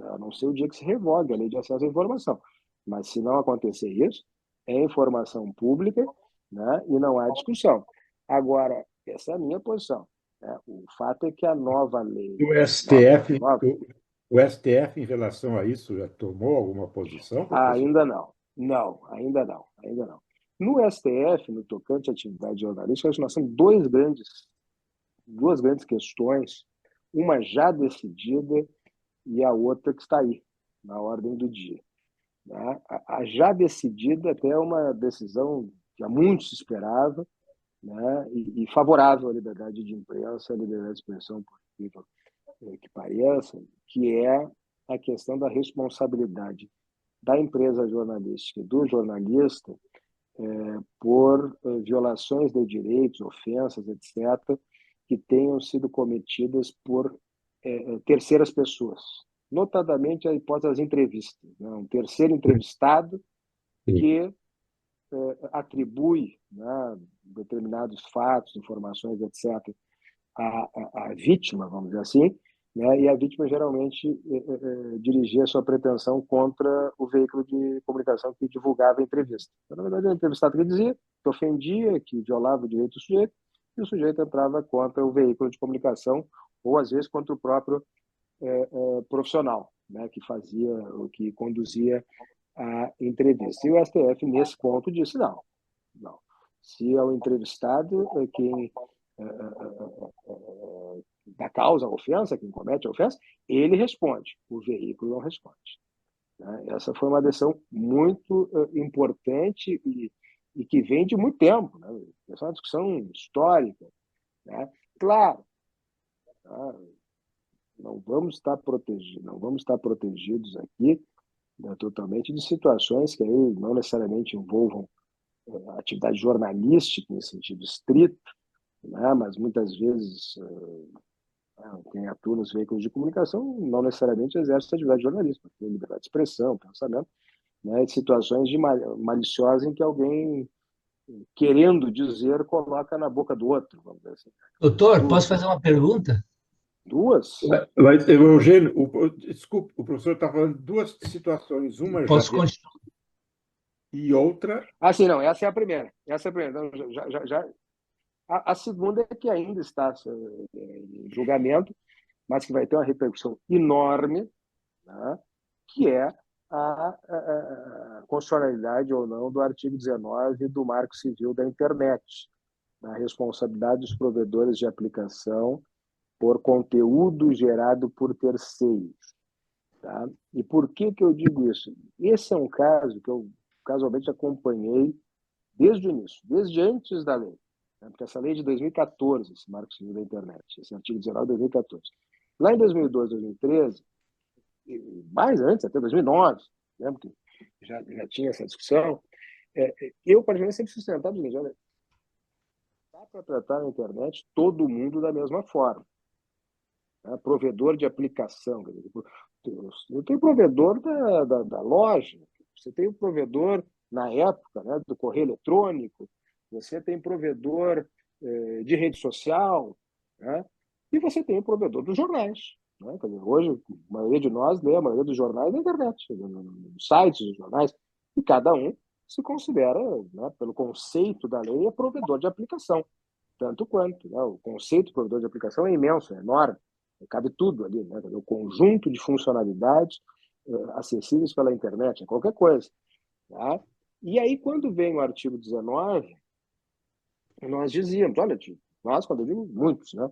a não ser o dia que se revogue a Lei de Acesso à Informação. Mas, se não acontecer isso, é informação pública, né? E não há discussão. Agora, essa é a minha posição. Né? O fato é que a nova lei... O STF, o STF, em relação a isso, já tomou alguma posição, professor? Ainda não. Não, ainda não, ainda não. No STF, no tocante à atividade jornalística, nós temos duas grandes questões, uma já decidida e a outra que está aí, na ordem do dia. Né? A já decidida até é uma decisão que há muito se esperava, né? E favorável à liberdade de imprensa, à liberdade de expressão, por incrível que pareça, que é a questão da responsabilidade da empresa jornalística e do jornalista por violações de direitos, ofensas, etc., que tenham sido cometidas por terceiras pessoas, notadamente a hipótese das entrevistas. Né? Um terceiro entrevistado que atribui, né, determinados fatos, informações, etc., à vítima, vamos dizer assim, né? E a vítima geralmente dirigia sua pretensão contra o veículo de comunicação que divulgava a entrevista. Então, na verdade, o entrevistado que dizia que ofendia, que violava o direito do sujeito, e o sujeito entrava contra o veículo de comunicação ou, às vezes, contra o próprio profissional, né, que fazia, o que conduzia a entrevista. E o STF, nesse ponto, disse não. Não. Se é o entrevistado quem da causa a ofensa, quem comete a ofensa, ele responde, o veículo não responde. Né? Essa foi uma decisão muito importante e que vem de muito tempo. Né? Essa é uma discussão histórica. Né? Claro, tá? Não vamos estar protegidos aqui, né, totalmente de situações que aí não necessariamente envolvam atividade jornalística em sentido estrito, né, mas muitas vezes quem atua nos veículos de comunicação não necessariamente exerce atividade jornalística, tem liberdade de expressão, pensamento, né, situações de maliciosa em que alguém, querendo dizer, coloca na boca do outro, vamos dizer assim. Doutor, posso fazer uma pergunta? Duas? Mas, Eugênio, desculpe, o professor está falando de duas situações, uma Posso já continuar? e outra. Sim, não, essa é a primeira. Essa é a primeira. Então, a segunda é que ainda está em julgamento, mas que vai ter uma repercussão enorme, né, que é a constitucionalidade ou não do artigo 19 do Marco Civil da Internet, da responsabilidade dos provedores de aplicação por conteúdo gerado por terceiros. Tá? E por que eu digo isso? Esse é um caso que eu casualmente acompanhei desde o início, desde antes da lei. Né? Porque essa lei é de 2014, esse Marco Civil da Internet, esse artigo 19 de 2014. Lá em 2012, 2013, mais antes, até 2009, né? Porque já tinha essa discussão, eu, particularmente, sempre sustentava o seguinte: olha, dá para tratar na internet todo mundo da mesma forma. Né? Provedor de aplicação. Eu tenho provedor da loja, você tem o provedor, na época, né, do correio eletrônico, você tem provedor de rede social, né? E você tem o provedor dos jornais. Né? Quer dizer, hoje, a maioria de nós lê a maioria dos jornais na internet, nos sites dos jornais, e cada um se considera, né, pelo conceito da lei, provedor de aplicação. tanto quanto. Né? O conceito de provedor de aplicação é imenso, é enorme, cabe tudo ali, né? O conjunto de funcionalidades acessíveis pela internet, é qualquer coisa. Tá? E aí, quando vem o artigo 19, nós dizíamos, olha, tio, nós, quando eu digo muitos, né?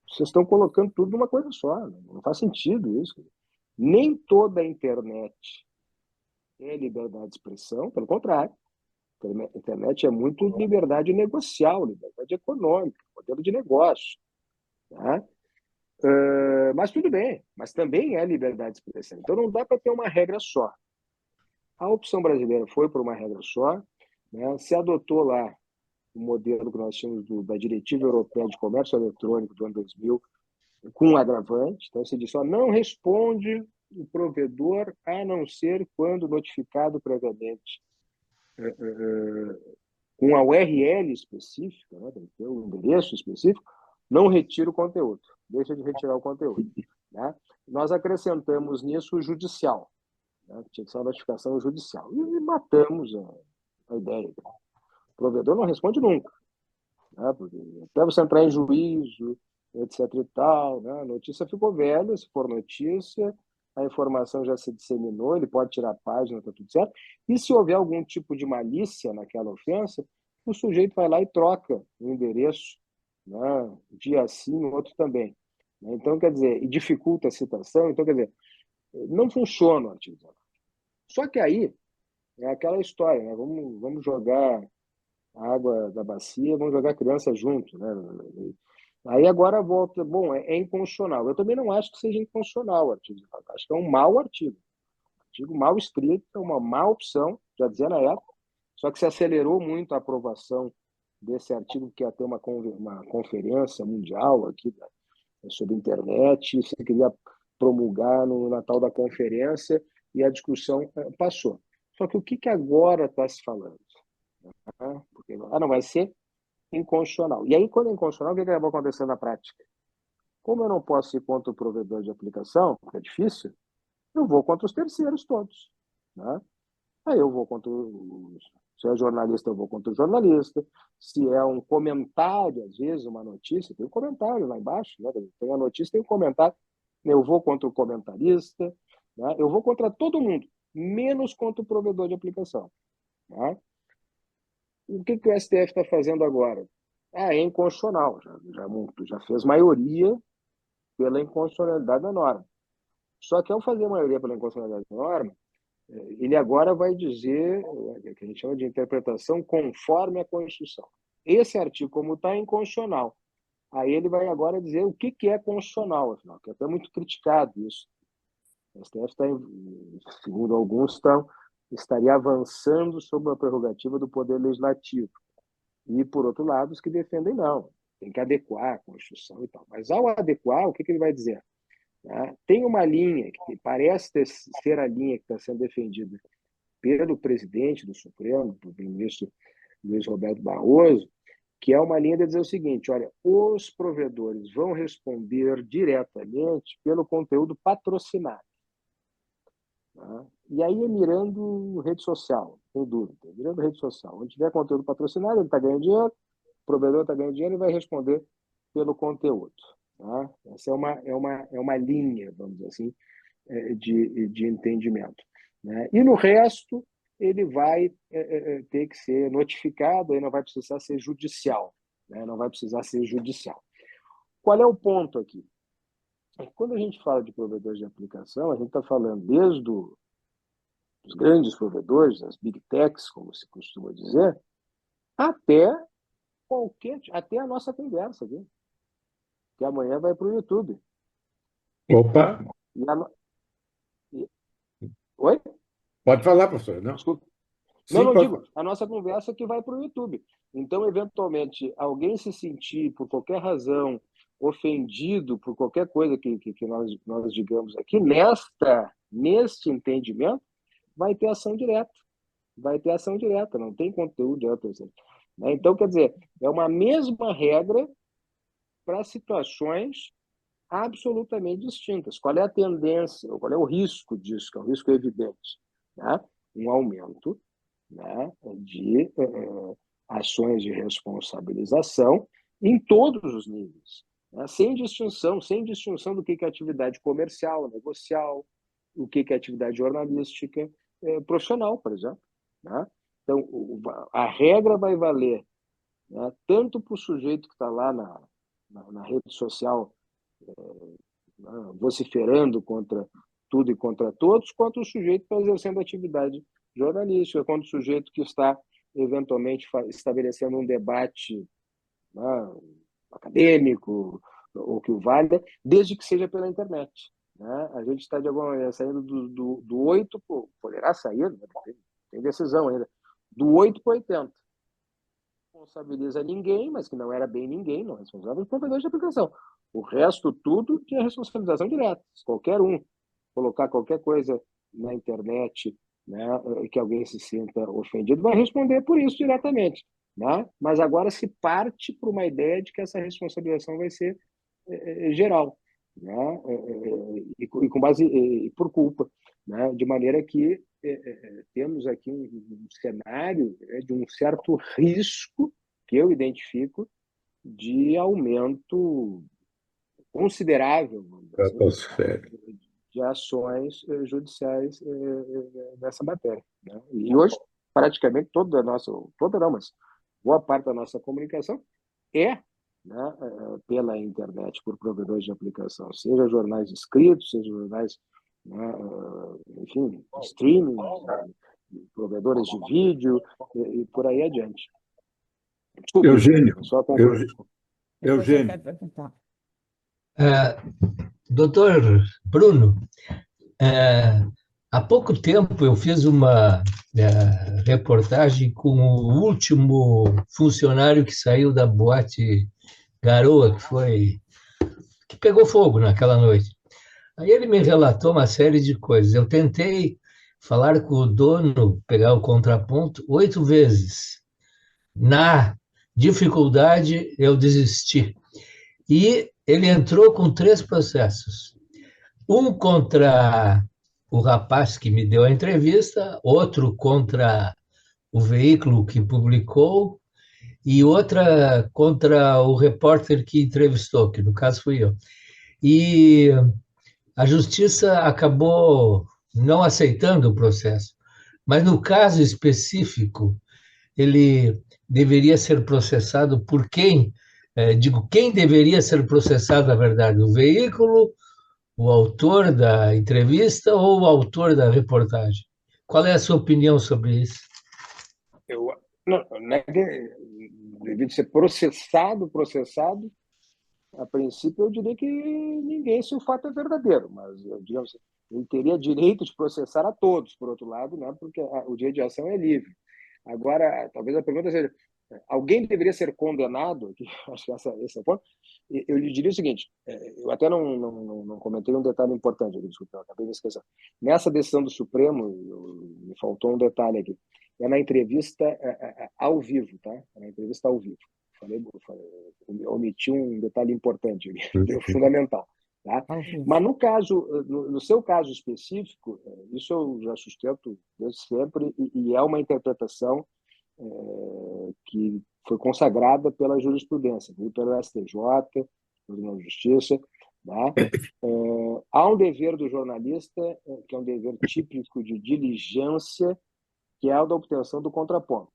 Vocês estão colocando tudo numa coisa só, não faz sentido isso. Nem toda a internet é liberdade de expressão, pelo contrário. A internet é muito liberdade negocial, liberdade econômica, modelo de negócio. Tá? Mas tudo bem, mas também é liberdade de expressão. Então não dá para ter uma regra só. A opção brasileira foi por uma regra só, né? Se adotou lá o modelo que nós tínhamos da Diretiva Europeia de Comércio Eletrônico do ano 2000, com um agravante. Então, se diz só, não responde o provedor a não ser quando notificado previamente com a URL específica, né, tem que ter o endereço específico, não retira o conteúdo, deixa de retirar o conteúdo. Né? Nós acrescentamos nisso o judicial, né? Tinha que ser uma notificação judicial. E matamos a ideia. O provedor não responde nunca. Né? Porque até você entrar em juízo, etc. e tal, né? A notícia ficou velha, se for notícia, a informação já se disseminou, ele pode tirar a página, está tudo certo. E se houver algum tipo de malícia naquela ofensa, o sujeito vai lá e troca o endereço, né? Dia sim, outro também. Então, quer dizer, e dificulta a citação, então, quer dizer, não funciona o artigo 19. Só que aí é aquela história, né? Vamos jogar a água da bacia, vamos jogar a criança junto, né? Aí agora volta, bom, é inconstitucional. Eu também não acho que seja inconstitucional o artigo 19. Acho que é um mau artigo. Artigo mal escrito, é uma má opção, já dizia na época, só que se acelerou muito a aprovação desse artigo, que ia ter uma conferência mundial aqui sobre internet, se queria promulgar no Natal da conferência, e a discussão passou. Só que o que agora está se falando? Porque não vai ser inconstitucional. E aí, quando é inconstitucional, o que vai acontecer na prática? Como eu não posso ir contra o provedor de aplicação, porque é difícil, eu vou contra os terceiros todos. Né? Aí eu vou contra se é jornalista, eu vou contra o jornalista. Se é um comentário, às vezes, uma notícia, tem um comentário lá embaixo, né? Tem a notícia, tem um comentário. Eu vou contra o comentarista, né? Eu vou contra todo mundo, menos contra o provedor de aplicação. Né? O que o STF está fazendo agora? É inconstitucional, já fez maioria pela inconstitucionalidade da norma. Só que ao fazer maioria pela inconstitucionalidade da norma, ele agora vai dizer, o que a gente chama de interpretação conforme a Constituição. Esse artigo, como está, é inconstitucional. Aí ele vai agora dizer o que é constitucional, afinal, que é até muito criticado isso. O STF está, segundo alguns, estaria avançando sobre a prerrogativa do Poder Legislativo. E, por outro lado, os que defendem não, tem que adequar a Constituição e tal. Mas, ao adequar, o que ele vai dizer? Tem uma linha, que parece ser a linha que está sendo defendida pelo presidente do Supremo, do ministro Luiz Roberto Barroso, que é uma linha de dizer o seguinte, olha, os provedores vão responder diretamente pelo conteúdo patrocinado. E aí é mirando rede social, sem dúvida, mirando rede social. Onde tiver conteúdo patrocinado, ele está ganhando dinheiro, o provedor está ganhando dinheiro e vai responder pelo conteúdo. Tá? Essa é uma linha, vamos dizer assim, de entendimento. Né? E no resto, ele vai ter que ser notificado, aí não vai precisar ser judicial. Né? Não vai precisar ser judicial. Qual é o ponto aqui? Quando a gente fala de provedores de aplicação, a gente está falando desde os grandes provedores, as big techs, como se costuma dizer, até a nossa conversa aqui, que amanhã vai para o YouTube. Opa! Oi? Pode falar, professor. Não? Desculpa. Sim, Não pode... digo, a nossa conversa que vai para o YouTube. Então, eventualmente, alguém se sentir, por qualquer razão, ofendido por qualquer coisa que nós digamos aqui, neste entendimento, vai ter ação direta. Vai ter ação direta, não tem conteúdo direto. Então, quer dizer, é uma mesma regra para situações absolutamente distintas. Qual é a tendência, qual é o risco disso, que é um risco evidente? Né? Um aumento, né, de ações de responsabilização em todos os níveis, né? Sem distinção do que é atividade comercial, negocial, o que é atividade jornalística, profissional, por exemplo, né? Então, a regra vai valer, né, tanto para o sujeito que está lá na rede social, né, vociferando contra tudo e contra todos, quanto o sujeito que está exercendo atividade jornalística, quanto o sujeito que está, eventualmente, estabelecendo um debate, né, acadêmico, ou que o valha, desde que seja pela internet, né? A gente está, de alguma maneira, saindo do 8, poderá sair, né? Tem decisão ainda, do 8 para o 80. Não responsabiliza ninguém, mas que não era bem ninguém, não responsabiliza os provedores de aplicação. O resto, tudo, tinha responsabilização direta. Se qualquer um colocar qualquer coisa na internet, né, que alguém se sinta ofendido, vai responder por isso diretamente, né? Mas agora se parte para uma ideia de que essa responsabilização vai ser geral, né? E com base e por culpa, né? De maneira que temos aqui um cenário, né, de um certo risco que eu identifico de aumento considerável, de ações judiciais nessa matéria, né? E hoje, praticamente toda não, mas boa parte da nossa comunicação é, né, pela internet, por provedores de aplicação, seja jornais escritos, seja jornais, né, enfim, streaming, provedores de vídeo e por aí adiante. Desculpe, Eugênio, só concluir. Eugênio. Doutor Bruno, há pouco tempo eu fiz uma reportagem com o último funcionário que saiu da boate Garoa, que pegou fogo naquela noite. Aí ele me relatou uma série de coisas. Eu tentei falar com o dono, pegar o contraponto 8 vezes. Na dificuldade, eu desisti. E ele entrou com 3 processos. Um contra o rapaz que me deu a entrevista, outro contra o veículo que publicou e outra contra o repórter que entrevistou, que no caso fui eu. E a justiça acabou não aceitando o processo, mas no caso específico, ele deveria ser processado por quem? Quem deveria ser processado, na verdade? O veículo, o autor da entrevista ou o autor da reportagem? Qual é a sua opinião sobre isso? Não é que devido ser processado, a princípio eu diria que ninguém, se o fato é verdadeiro, mas, digamos, ele teria direito de processar a todos, por outro lado, né, porque o direito de ação é livre. Agora, talvez a pergunta seja, alguém deveria ser condenado? Acho que esse é o ponto. Eu lhe diria o seguinte, eu até não comentei um detalhe importante, desculpa, eu acabei de esquecer. Nessa decisão do Supremo, me faltou um detalhe aqui, é na entrevista ao vivo, tá? É na entrevista ao vivo. Omiti um detalhe importante, fundamental. Tá? Mas no seu caso específico, isso eu já sustento desde sempre, e é uma interpretação que foi consagrada pela jurisprudência, pelo STJ, pela Justiça. Tá? Há um dever do jornalista, que é um dever típico de diligência, que é o da obtenção do contraponto.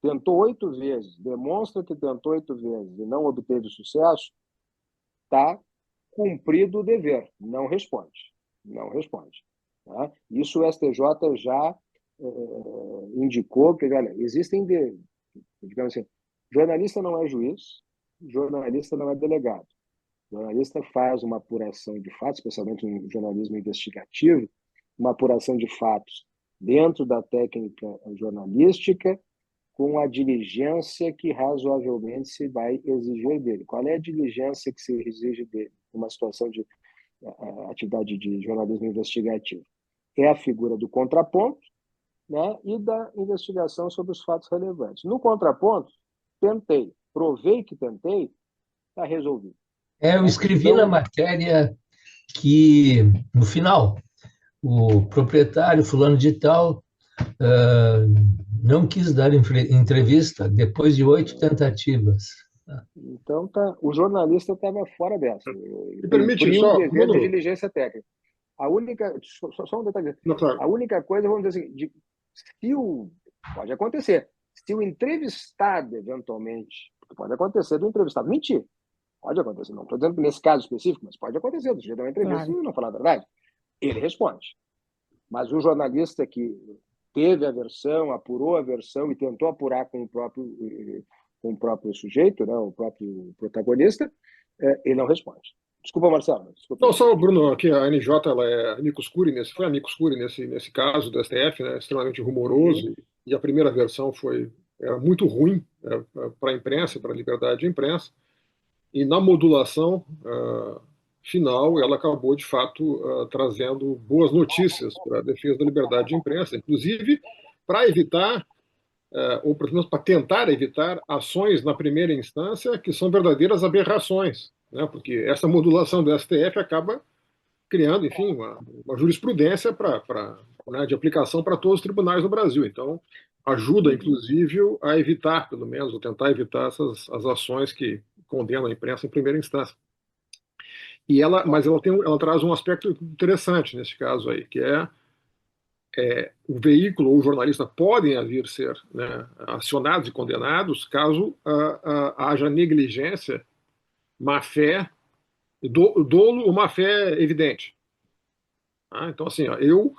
Tentou 8 vezes, demonstra que tentou 8 vezes e não obteve sucesso, está cumprido o dever, não responde. Tá? Isso o STJ já indicou que, olha, existem, digamos assim, jornalista não é juiz, jornalista não é delegado. O jornalista faz uma apuração de fatos, especialmente no jornalismo investigativo, uma apuração de fatos dentro da técnica jornalística, com a diligência que razoavelmente se vai exigir dele. Qual é a diligência que se exige dele numa situação de atividade de jornalismo investigativo? É a figura do contraponto, né, e da investigação sobre os fatos relevantes. No contraponto, provei que tentei, está resolvido. Eu escrevi na matéria que, no final, o proprietário fulano de tal não quis dar entrevista depois de 8 tentativas. Então, o jornalista estava fora dessa. Me permite Cumpriu o só, dever de Bruno, diligência técnica. A única, só um detalhe. não, claro. A única coisa, vamos dizer assim, pode acontecer, se o entrevistado, eventualmente, porque pode acontecer do entrevistado mentir, pode acontecer, não estou dizendo que nesse caso específico, mas pode acontecer, do jeito de uma entrevista e não falar a verdade, ele responde. Mas o jornalista que teve a versão, apurou a versão e tentou apurar com o próprio sujeito, né, o próprio protagonista, ele não responde. Desculpa, Marcelo. Desculpa. Não, só, Bruno, aqui a NJ ela é amicus curiae, foi amicus curiae nesse caso do STF, né, extremamente rumoroso, e a primeira versão era muito ruim para a imprensa, para a liberdade de imprensa, e na modulação final ela acabou, de fato, trazendo boas notícias para a defesa da liberdade de imprensa, inclusive para evitar, ou pelo menos para tentar evitar, ações na primeira instância que são verdadeiras aberrações, né, porque essa modulação do STF acaba criando, enfim, uma jurisprudência né, de aplicação para todos os tribunais do Brasil. Então, ajuda, inclusive, a evitar, pelo menos, ou tentar evitar as ações que condenam a imprensa em primeira instância. Mas ela traz um aspecto interessante nesse caso aí, que o veículo ou o jornalista podem vir ser, né, acionados e condenados caso haja negligência, má-fé, dolo ou má-fé evidente. Então, assim, eu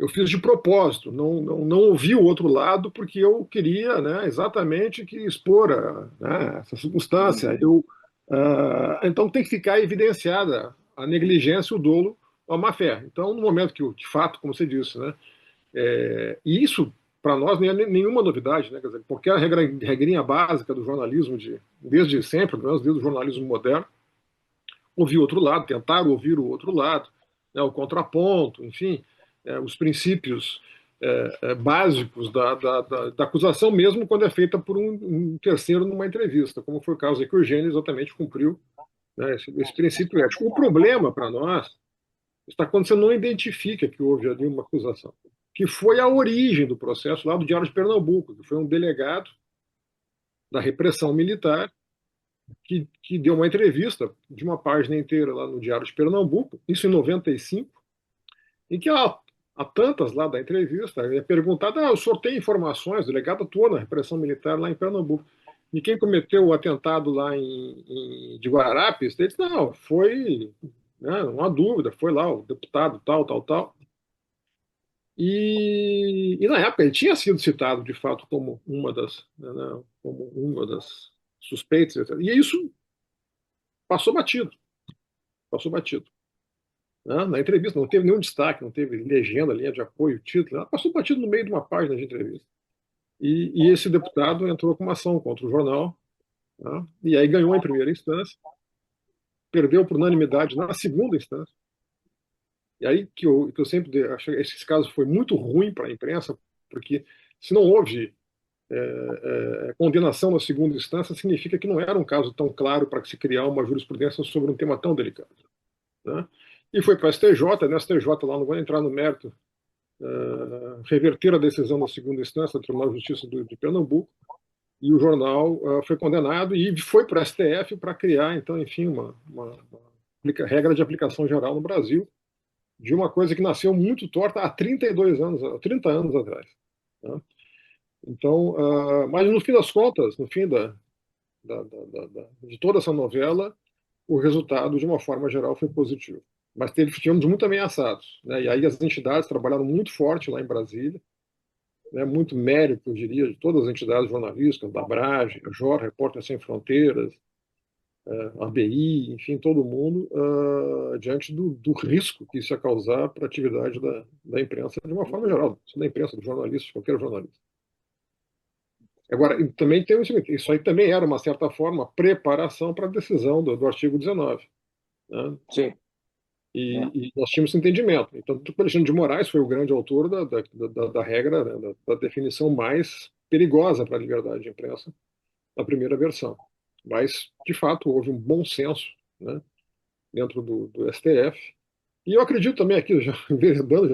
fiz de propósito, não ouvi o outro lado porque eu queria, né, exatamente expor né, essa circunstância. Então tem que ficar evidenciada a negligência, o dolo ou a má-fé. Então, no momento que, de fato, como você disse, né, e isso, para nós, não é nenhuma novidade, né, quer dizer, porque a regrinha básica do jornalismo, desde sempre, pelo menos desde o jornalismo moderno, ouvir o outro lado, tentar ouvir o outro lado, né, o contraponto, enfim, os princípios básicos da acusação, mesmo quando é feita por um terceiro numa entrevista, como foi o caso aí que o Eugênio exatamente cumpriu, né, esse princípio ético. O problema para nós está quando você não identifica que houve ali uma acusação, que foi a origem do processo lá do Diário de Pernambuco, que foi um delegado da repressão militar que deu uma entrevista de uma página inteira lá no Diário de Pernambuco, isso em 95, em que há tantas lá da entrevista, é perguntado, o senhor tem informações, o delegado atuou na repressão militar lá em Pernambuco, e quem cometeu o atentado lá de Guararapes, ele disse, não, foi, né, não há dúvida, foi lá o deputado tal. E na época ele tinha sido citado, de fato, como uma das suspeitas, etc. E isso passou batido. Né? Na entrevista não teve nenhum destaque, não teve legenda, linha de apoio, título, passou batido no meio de uma página de entrevista. E esse deputado entrou com uma ação contra o jornal, né? E aí ganhou em primeira instância, perdeu por unanimidade na segunda instância. E aí que eu sempre achei que esse caso foi muito ruim para a imprensa, porque se não houve condenação na segunda instância, significa que não era um caso tão claro para se criar uma jurisprudência sobre um tema tão delicado. Né? E foi para a STJ, na STJ lá não vou entrar no mérito, reverter a decisão da segunda instância do Tribunal de Justiça de Pernambuco, e o jornal foi condenado e foi para a STF para criar, então, enfim, uma regra de aplicação geral no Brasil, de uma coisa que nasceu muito torta há 30 anos atrás. Né? Então, mas no fim das contas, no fim de toda essa novela, o resultado, de uma forma geral, foi positivo. Mas tivemos muito ameaçados. Né? E aí as entidades trabalharam muito forte lá em Brasília, né? Muito mérito, eu diria, de todas as entidades jornalísticas, da Abrage, a JOR, Repórter Sem Fronteiras, a ABI, enfim, todo mundo, diante do risco que isso ia causar para a atividade da imprensa de uma forma geral, da imprensa, do jornalista, de qualquer jornalista. Agora, também tem isso aí também era, uma certa forma, preparação para a decisão do artigo 19. Né? Sim. E nós tínhamos esse entendimento. Então, o Alexandre de Moraes foi o grande autor da regra, né, da definição mais perigosa para a liberdade de imprensa, na primeira versão. Mas, de fato, houve um bom senso, né, dentro do STF. E eu acredito também aqui, já enveredando,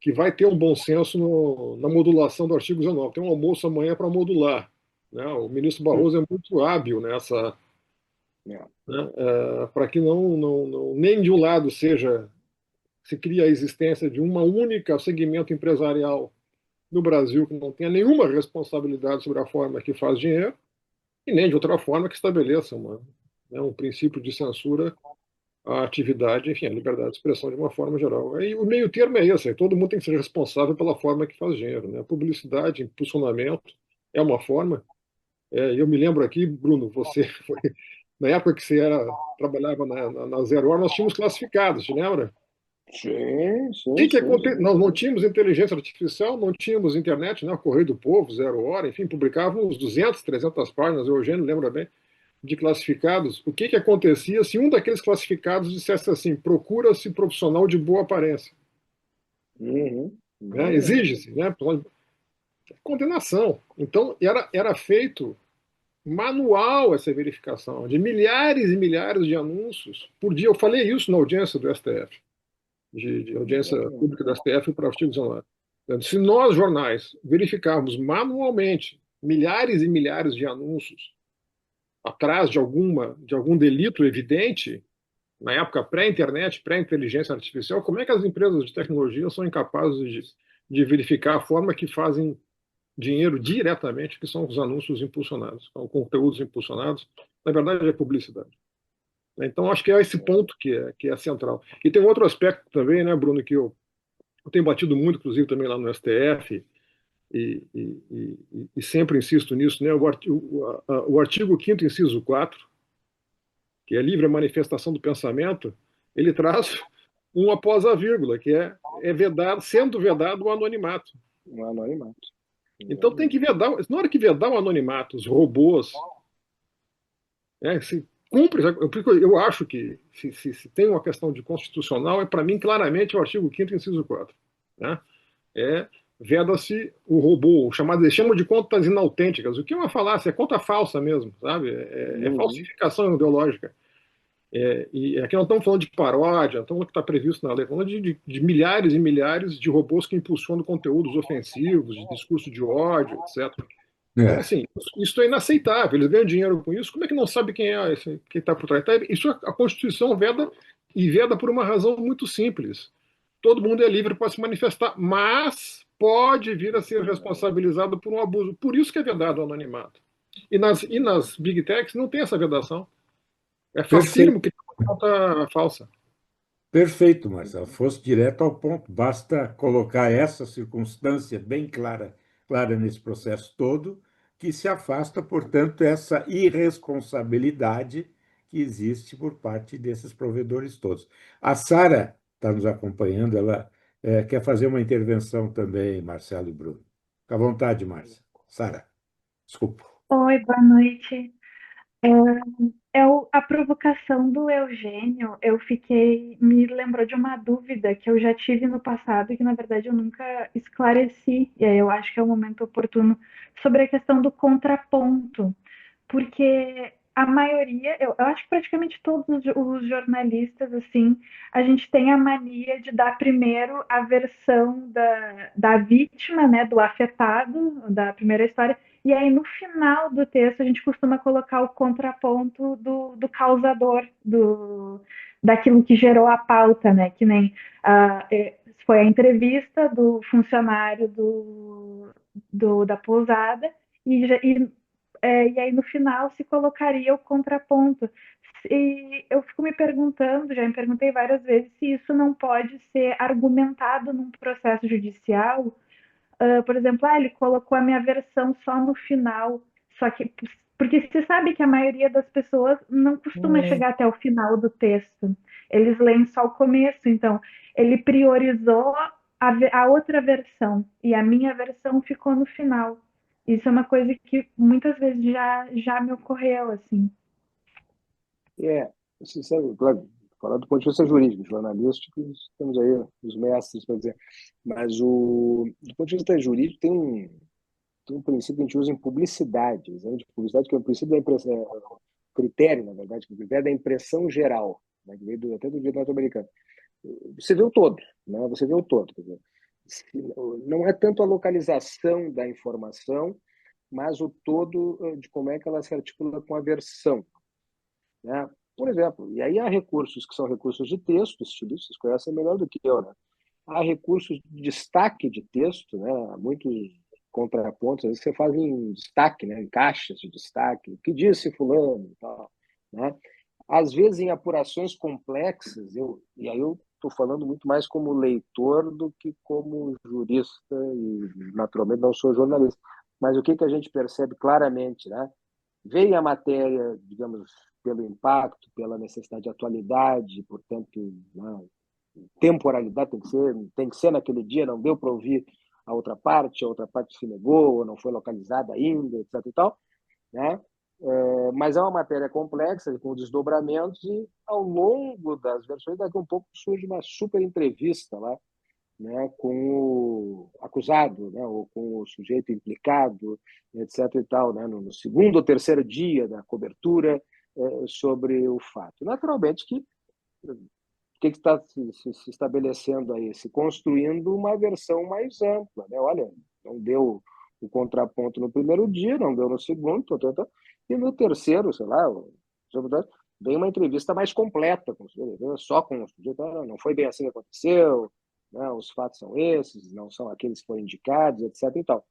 que vai ter um bom senso na modulação do artigo 19. Tem um almoço amanhã para modular, né? O ministro Barroso é muito hábil nessa, É. né? Para que nem de um lado se cria a existência de uma única segmento empresarial no Brasil que não tenha nenhuma responsabilidade sobre a forma que faz dinheiro, e nem de outra forma que estabeleça um princípio de censura à atividade, enfim, à liberdade de expressão de uma forma geral. Aí o meio termo é esse, aí todo mundo tem que ser responsável pela forma que faz dinheiro, né? Publicidade, impulsionamento é uma forma. Eu me lembro aqui, Bruno, você foi, na época que você trabalhava na Zero Hora, nós tínhamos classificados, te lembra? Sim, O sim, que sim, sim. Nós não tínhamos inteligência artificial, não tínhamos internet, né? O Correio do Povo, Zero Hora, enfim, publicávamos 200, 300 páginas, o Eugênio lembra bem, de classificados. O que acontecia se um daqueles classificados dissesse assim: procura-se profissional de boa aparência? Uhum. Né? Exatamente. Exige-se, né? Condenação. Então, era feito manual essa verificação, de milhares e milhares de anúncios por dia. Eu falei isso na audiência do STF, de audiência Exatamente. pública do STF para o artigo 19. Se nós, jornais, verificarmos manualmente milhares e milhares de anúncios atrás de algum delito evidente, na época pré-internet, pré-inteligência artificial, como é que as empresas de tecnologia são incapazes de verificar a forma que fazem dinheiro diretamente, que são os anúncios impulsionados, são conteúdos impulsionados, na verdade é publicidade. Então, acho que é esse ponto que é central. E tem um outro aspecto também, né, Bruno, que eu tenho batido muito, inclusive, também lá no STF, e sempre insisto nisso, né, o artigo 5º, inciso 4, que é livre a manifestação do pensamento, ele traz um após a vírgula, que é vedado, sendo vedado o anonimato. Um anonimato. Então tem que vedar, na hora que vedar o anonimato, os robôs, se cumpre, porque eu acho que se tem uma questão de constitucional, para mim claramente é o artigo 5º, inciso 4. Né? Veda-se o robô, eles chamam de contas inautênticas, o que é uma falácia, é conta falsa mesmo, sabe? É Uhum. falsificação ideológica. E aqui não estamos falando de paródia, não estamos falando que está previsto na lei, estamos falando de milhares e milhares de robôs que impulsionam conteúdos ofensivos, de discurso de ódio, etc. Então, É, assim, isso é inaceitável. Eles ganham dinheiro com isso. Como é que não sabe quem é quem está por trás? Isso a Constituição veda, e veda por uma razão muito simples. Todo mundo é livre para se manifestar, mas pode vir a ser responsabilizado por um abuso. Por isso que é vedado o anonimato. E nas Big Techs não tem essa vedação. É perfeito, facílimo que tenha uma conta falsa. perfeito, Marcelo. Fosse direto ao ponto. Basta colocar essa circunstância bem clara, clara nesse processo todo, que se afasta, portanto, essa irresponsabilidade que existe por parte desses provedores todos. A Sara está nos acompanhando, ela quer fazer uma intervenção também, Marcelo e Bruno. Fica à vontade, Márcia. Sara, desculpa. Oi, boa noite. É, a provocação do Eugênio, me lembrou de uma dúvida que eu já tive no passado e que, na verdade, eu nunca esclareci, e aí eu acho que é o momento oportuno, sobre a questão do contraponto, porque a maioria, eu acho que praticamente todos os jornalistas, assim, a gente tem a mania de dar primeiro a versão da vítima, né, do afetado, da primeira história, e aí no final do texto a gente costuma colocar o contraponto do causador, daquilo que gerou a pauta, né, que nem foi a entrevista do funcionário da pousada, e aí no final se colocaria o contraponto. E eu fico me perguntando, já me perguntei várias vezes, se isso não pode ser argumentado num processo judicial. Por exemplo, ele colocou a minha versão só no final, só que porque se sabe que a maioria das pessoas não costuma chegar até o final do texto, eles leem só o começo, então ele priorizou a outra versão e a minha versão ficou no final. Isso é uma coisa que muitas vezes já me ocorreu, assim. Você sabe, claro, falar do ponto de vista jurídico, jornalísticos, temos aí os mestres para dizer, mas do ponto de vista jurídico tem um princípio que a gente usa em publicidade, exame de publicidade, que é o princípio da impressão, critério, na verdade, que é o critério da impressão geral, né, que veio até do direito norte-americano. Você vê o todo, né? Você vê o todo. Quer dizer, não é tanto a localização da informação, mas o todo de como é que ela se articula com a versão, né? Por exemplo, e aí há recursos que são recursos de texto, estilistas conhecem melhor do que eu, né? Há recursos de destaque de texto, né? Há muitos contrapontos, às vezes você faz em destaque, né? Em caixas de destaque, o que disse fulano e tal, né? Às vezes em apurações complexas, e aí eu estou falando muito mais como leitor do que como jurista, e naturalmente não sou jornalista, mas o que a gente percebe claramente, né? Veio a matéria, digamos, pelo impacto, pela necessidade de atualidade, portanto, né, temporalidade tem que ser naquele dia, não deu para ouvir a outra parte se negou, ou não foi localizada ainda, etc. e tal, né? Mas é uma matéria complexa, com desdobramentos, e ao longo das versões, daqui a um pouco surge uma super entrevista lá, né, com o acusado, né, ou com o sujeito implicado, etc. e tal, né, no segundo ou terceiro dia da cobertura sobre o fato. Naturalmente que o que está se estabelecendo aí? Se construindo uma versão mais ampla, né? Olha, não deu o contraponto no primeiro dia, não deu no segundo, e no terceiro, sei lá, vem uma entrevista mais completa com o sujeito, só com o sujeito, não foi bem assim que aconteceu, né? Os fatos são esses, não são aqueles que foram indicados, etc. E tal.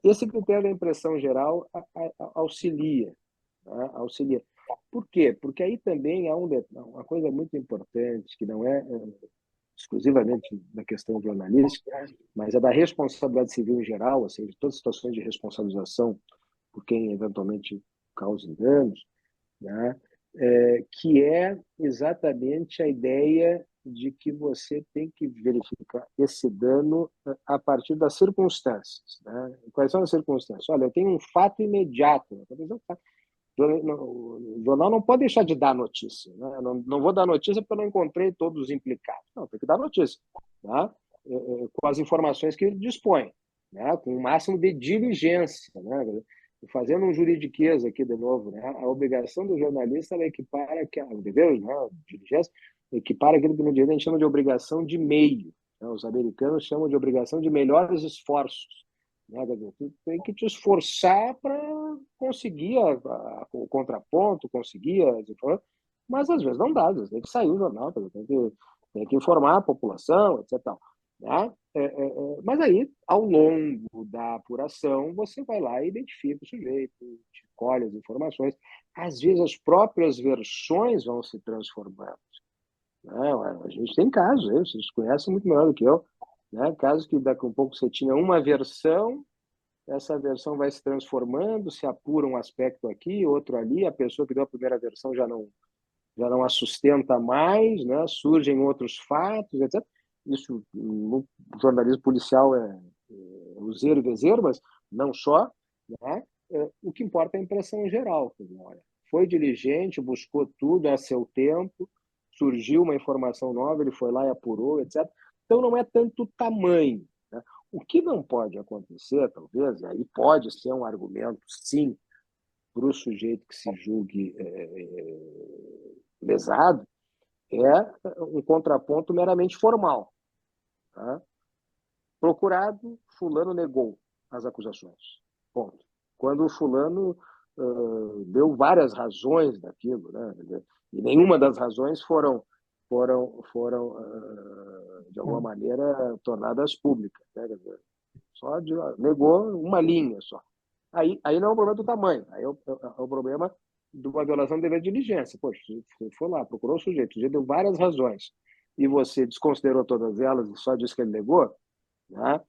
Esse critério da impressão geral auxilia, né? Auxilia. Por quê? Porque aí também há uma coisa muito importante, que não é exclusivamente da questão jornalística, mas é da responsabilidade civil em geral, ou seja, todas as situações de responsabilização por quem eventualmente causa danos, né? Que é exatamente a ideia de que você tem que verificar esse dano a partir das circunstâncias, né? Quais são as circunstâncias? Olha, eu tenho um fato imediato, né? O jornal não pode deixar de dar notícia, né? Não vou dar notícia porque eu não encontrei todos os implicados. Não, tem que dar notícia, tá? Com as informações que ele dispõe, né? Com o máximo de diligência, né? Fazendo um juridiquês aqui de novo, né? A obrigação do jornalista ela equipara, o dever, né? Diligência, equipara aquilo que no direito a gente chama de obrigação de meio, né? Os americanos chamam de obrigação de melhores esforços, né? Tu tem que te esforçar para conseguir o contraponto, conseguir as informações, mas às vezes não dá, às vezes tem que sair o jornal, tem que informar a população, etc. Né? Mas aí, ao longo da apuração, você vai lá e identifica o sujeito, colhe as informações. Às vezes as próprias versões vão se transformando. Né? A gente tem casos, vocês conhecem muito melhor do que eu, né? Casos que daqui a um pouco você tinha uma versão, essa versão vai se transformando, se apura um aspecto aqui, outro ali, a pessoa que deu a primeira versão já não a sustenta mais, né? Surgem outros fatos, etc. Isso no jornalismo policial é useiro e vezeiro, mas não só, né? O que importa é a impressão geral. Olha, foi diligente, buscou tudo a seu tempo, surgiu uma informação nova, ele foi lá e apurou, etc. Então não é tanto o tamanho, né? O que não pode acontecer, talvez, e aí pode ser um argumento, sim, para o sujeito que se julgue lesado, é um contraponto meramente formal. Tá? Procurado, fulano negou as acusações. Ponto. Quando o fulano deu várias razões daquilo, né? E nenhuma das razões foram de alguma maneira, tornadas públicas. Né? Só negou uma linha só. Aí não é um problema do tamanho, aí é o problema de uma violação do dever de diligência. Poxa, você foi lá, procurou o sujeito deu várias razões, e você desconsiderou todas elas e só disse que ele negou, né?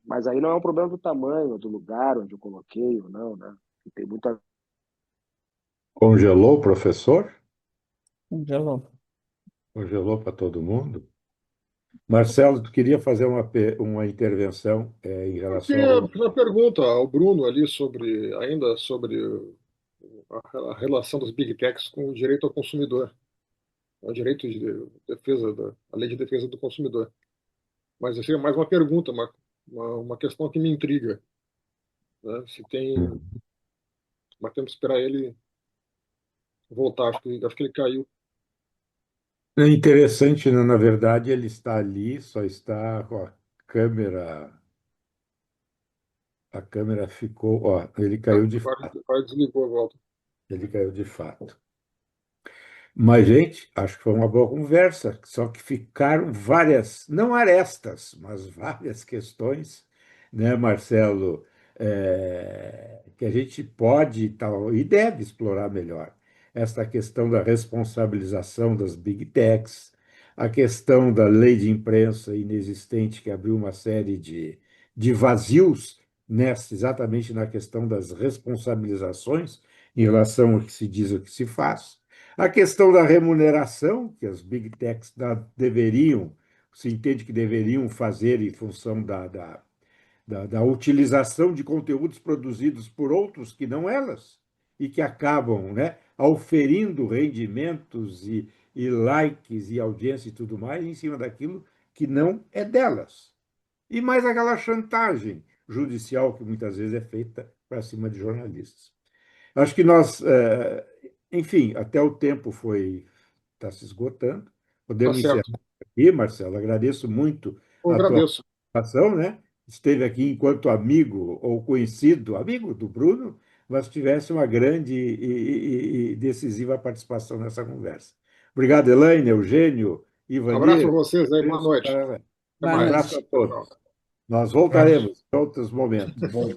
Mas aí não é um problema do tamanho, do lugar onde eu coloquei ou não, né? Tem muita. Congelou o professor? Congelou. Congelou para todo mundo? Marcelo, tu queria fazer uma intervenção em Eu relação queria ao. fazer uma pergunta ao Bruno ali ainda sobre a relação das Big Techs com o direito ao consumidor, o direito de defesa, a lei de defesa do consumidor. Mas assim, é mais uma pergunta, uma questão que me intriga, né? Se tem, mas temos que esperar ele voltar, acho que ele caiu. É interessante, né? Na verdade, ele está ali, só está. Ó, câmera, a câmera ficou, ó, ele caiu de fato, Agora desligou a volta. ele caiu de fato. Mas, gente, acho que foi uma boa conversa, só que ficaram várias, não arestas, mas várias questões, né, Marcelo, que a gente pode tal, e deve explorar melhor. Esta questão da responsabilização das big techs, a questão da lei de imprensa inexistente, que abriu uma série de vazios exatamente na questão das responsabilizações em relação ao que se diz e o que se faz. A questão da remuneração, que as big techs deveriam, se entende que deveriam fazer em função da utilização de conteúdos produzidos por outros que não elas, e que acabam, né, auferindo rendimentos e likes e audiência e tudo mais em cima daquilo que não é delas. E mais aquela chantagem judicial que muitas vezes é feita para cima de jornalistas. Acho que nós, enfim, até o tempo está se esgotando. Tá Podemos encerrar certo. aqui, Marcelo. Agradeço muito Eu a tua agradeço. participação, né? Esteve aqui enquanto amigo ou conhecido, amigo do Bruno, mas tivesse uma grande e decisiva participação nessa conversa. Obrigado, Elaine, Eugênio, Abraço para Ivanir. vocês aí, boa noite. Até Um mais. abraço a Tchau, tchau. todos. Nós voltaremos em outros momentos. Bom,